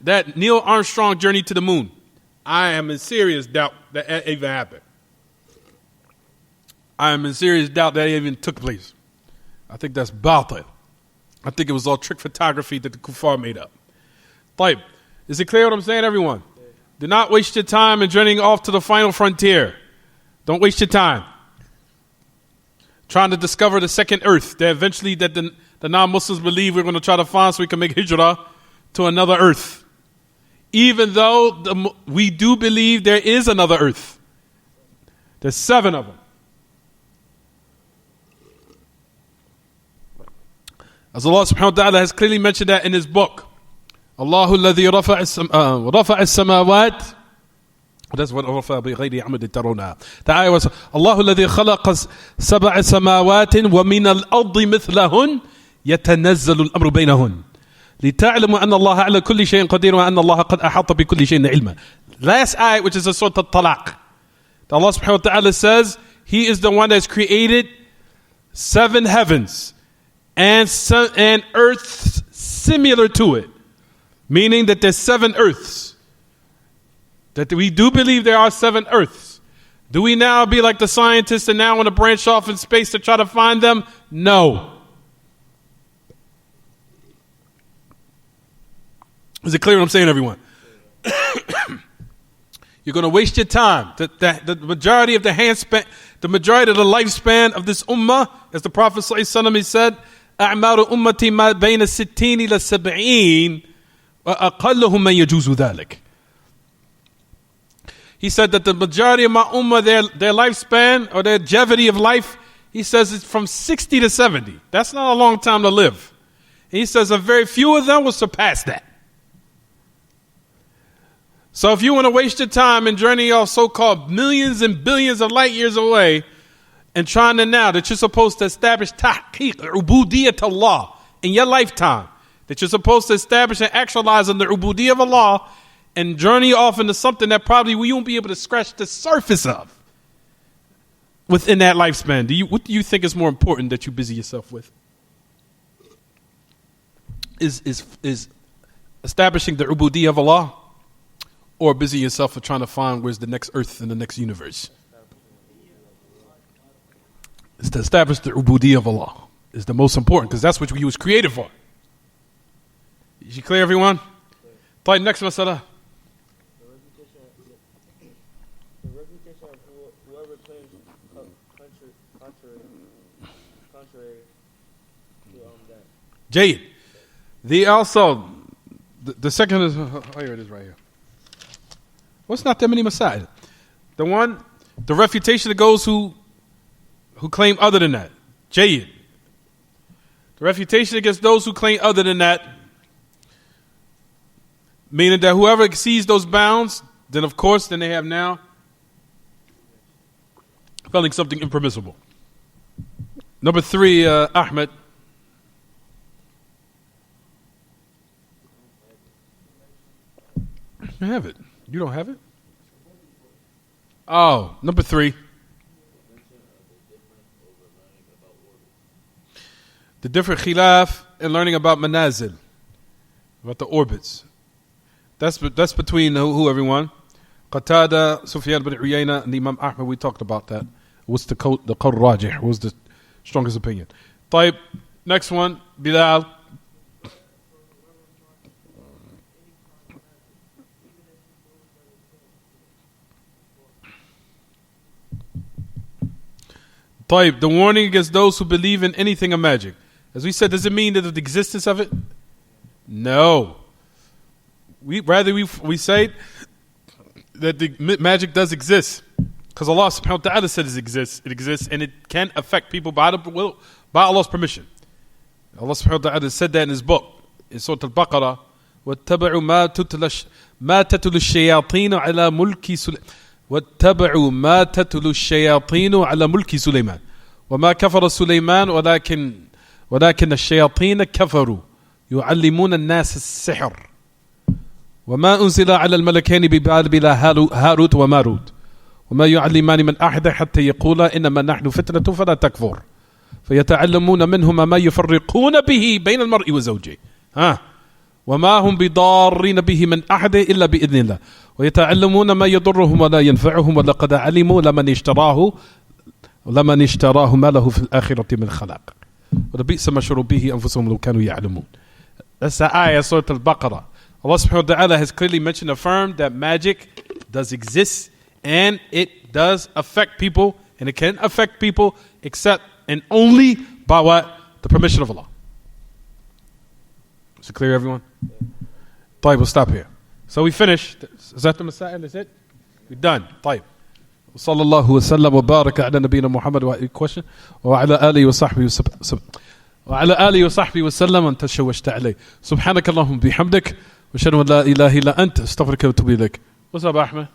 that Neil Armstrong journeyed to the moon. I am in serious doubt that even happened. I am in serious doubt that even took place. I think that's batil. I think it was all trick photography that the kuffar made up. Taib. Is it clear what I'm saying, everyone? Do not waste your time in journeying off to the final frontier. Don't waste your time trying to discover the second earth that eventually that the non-Muslims believe we're going to try to find so we can make hijrah to another earth. Even though we do believe there is another earth. There's 7 of them. As Allah subhanahu wa ta'ala has clearly mentioned that in His book. Allahu alladhi rafa'a as-samawat That's what بغير عمد ترونها. The ayah was الله الذي خلق سبع سماوات ومن الأرض مثلهن يتنزل الأمر بينهن لتعلموا أن الله على كل شيء قدير وأن الله قد أحاط بكل شيء علما. Last ayah, which is a sort of talaq. Allah subhanahu wa ta'ala says He is the one that's created 7 heavens and earths similar to it, meaning that there's 7 earths. That we do believe there are 7 earths. Do we now be like the scientists and now want to branch off in space to try to find them? No. Is it clear what I'm saying, everyone? You're going to waste your time. The majority of the lifespan of this ummah, as the Prophet ﷺ said, أعمار أمتي ما بين 60 إلى 70 وأقلهم من يجوز ذلك. He said that the majority of my ummah, their lifespan or their longevity of life, he says it's from 60 to 70. That's not a long time to live. He says a very few of them will surpass that. So if you want to waste your time and journey off so-called millions and billions of light years away and trying to now that you're supposed to establish tahqiq, ubudiyyat Allah in your lifetime, that you're supposed to establish and actualize on the ubudiyyah of Allah and journey off into something that probably we won't be able to scratch the surface of within that lifespan. What do you think is more important that you busy yourself with? Is establishing the ubudiyyah of Allah, or busy yourself with trying to find where's the next earth in the next universe? It's to establish the ubudiyyah of Allah. Is the most important, because that's what you was created for. Is you clear, everyone? Right, next masala. The reputation of whoever claims contrary to that. Jade. The second is, oh, here it is right here. What's not that many masail? The refutation of those who claim other than that. Jayid. The refutation against those who claim other than that, meaning that whoever exceeds those bounds, then of course, then they have now felling something impermissible. Number 3, Ahmed. I have it. You don't have it? Oh, number 3. The different khilaf in learning about manazil, about the orbits. That's between who, everyone? Qatada, Sufyan bin Uyayna, and Imam Ahmad. We talked about that. What's the qawl rajih? What's the strongest opinion? Taib, next one, Bilal. Taib, the warning against those who believe in anything of magic. As we said, does it mean that the existence of it? No. We say that the magic does exist, because Allah subhanahu wa ta'ala said it exists, and it can affect people by Allah's permission. Allah subhanahu wa ta'ala said that in His book, in Surah Al-Baqarah, وَاتَّبَعُوا مَا تَتُلُ الشَّيَاطِينُ عَلَى مُلْكِ سُلَيْمَانَ واتبعوا ما تتلو الشياطين على ملك سليمان وما كفر سليمان ولكن الشياطين كفروا يعلمون الناس السحر وما أنزل على الملكين ببابل هاروت وماروت وما يعلمان من أحد حتى يقولا إنما نحن فتنة فلا تكفر فيتعلمون منهما ما يفرقون به بين المرء وزوجه وما هم بضارين به من أحد إلا بإذن الله ويتعلمون ما يضرهم ولا ينفعهم ولقد علموا لمن اشتراه ما له في الآخرة من خلاق ولبئس ما شروا به أنفسهم لو كانوا يعلمون. That's the ayah, Surah Al-Baqarah. Allah subhanahu wa ta'ala has clearly mentioned, affirmed that magic does exist and it does affect people, and it can affect people except and only by what? The permission of Allah. Is it clear, everyone? طيب, we'll stop here. So we finished. Is that the Masail? Is it? We're done. طيب. وصلى الله وسلم وبارك على نبينا محمد question وعلى آله وصحبه وسلم أن تشوشت عليه سبحانك اللهم بحمدك وأشهد أن لا إله إلا أنت أستغفرك وأتوب إليك. What's up, Ahmed?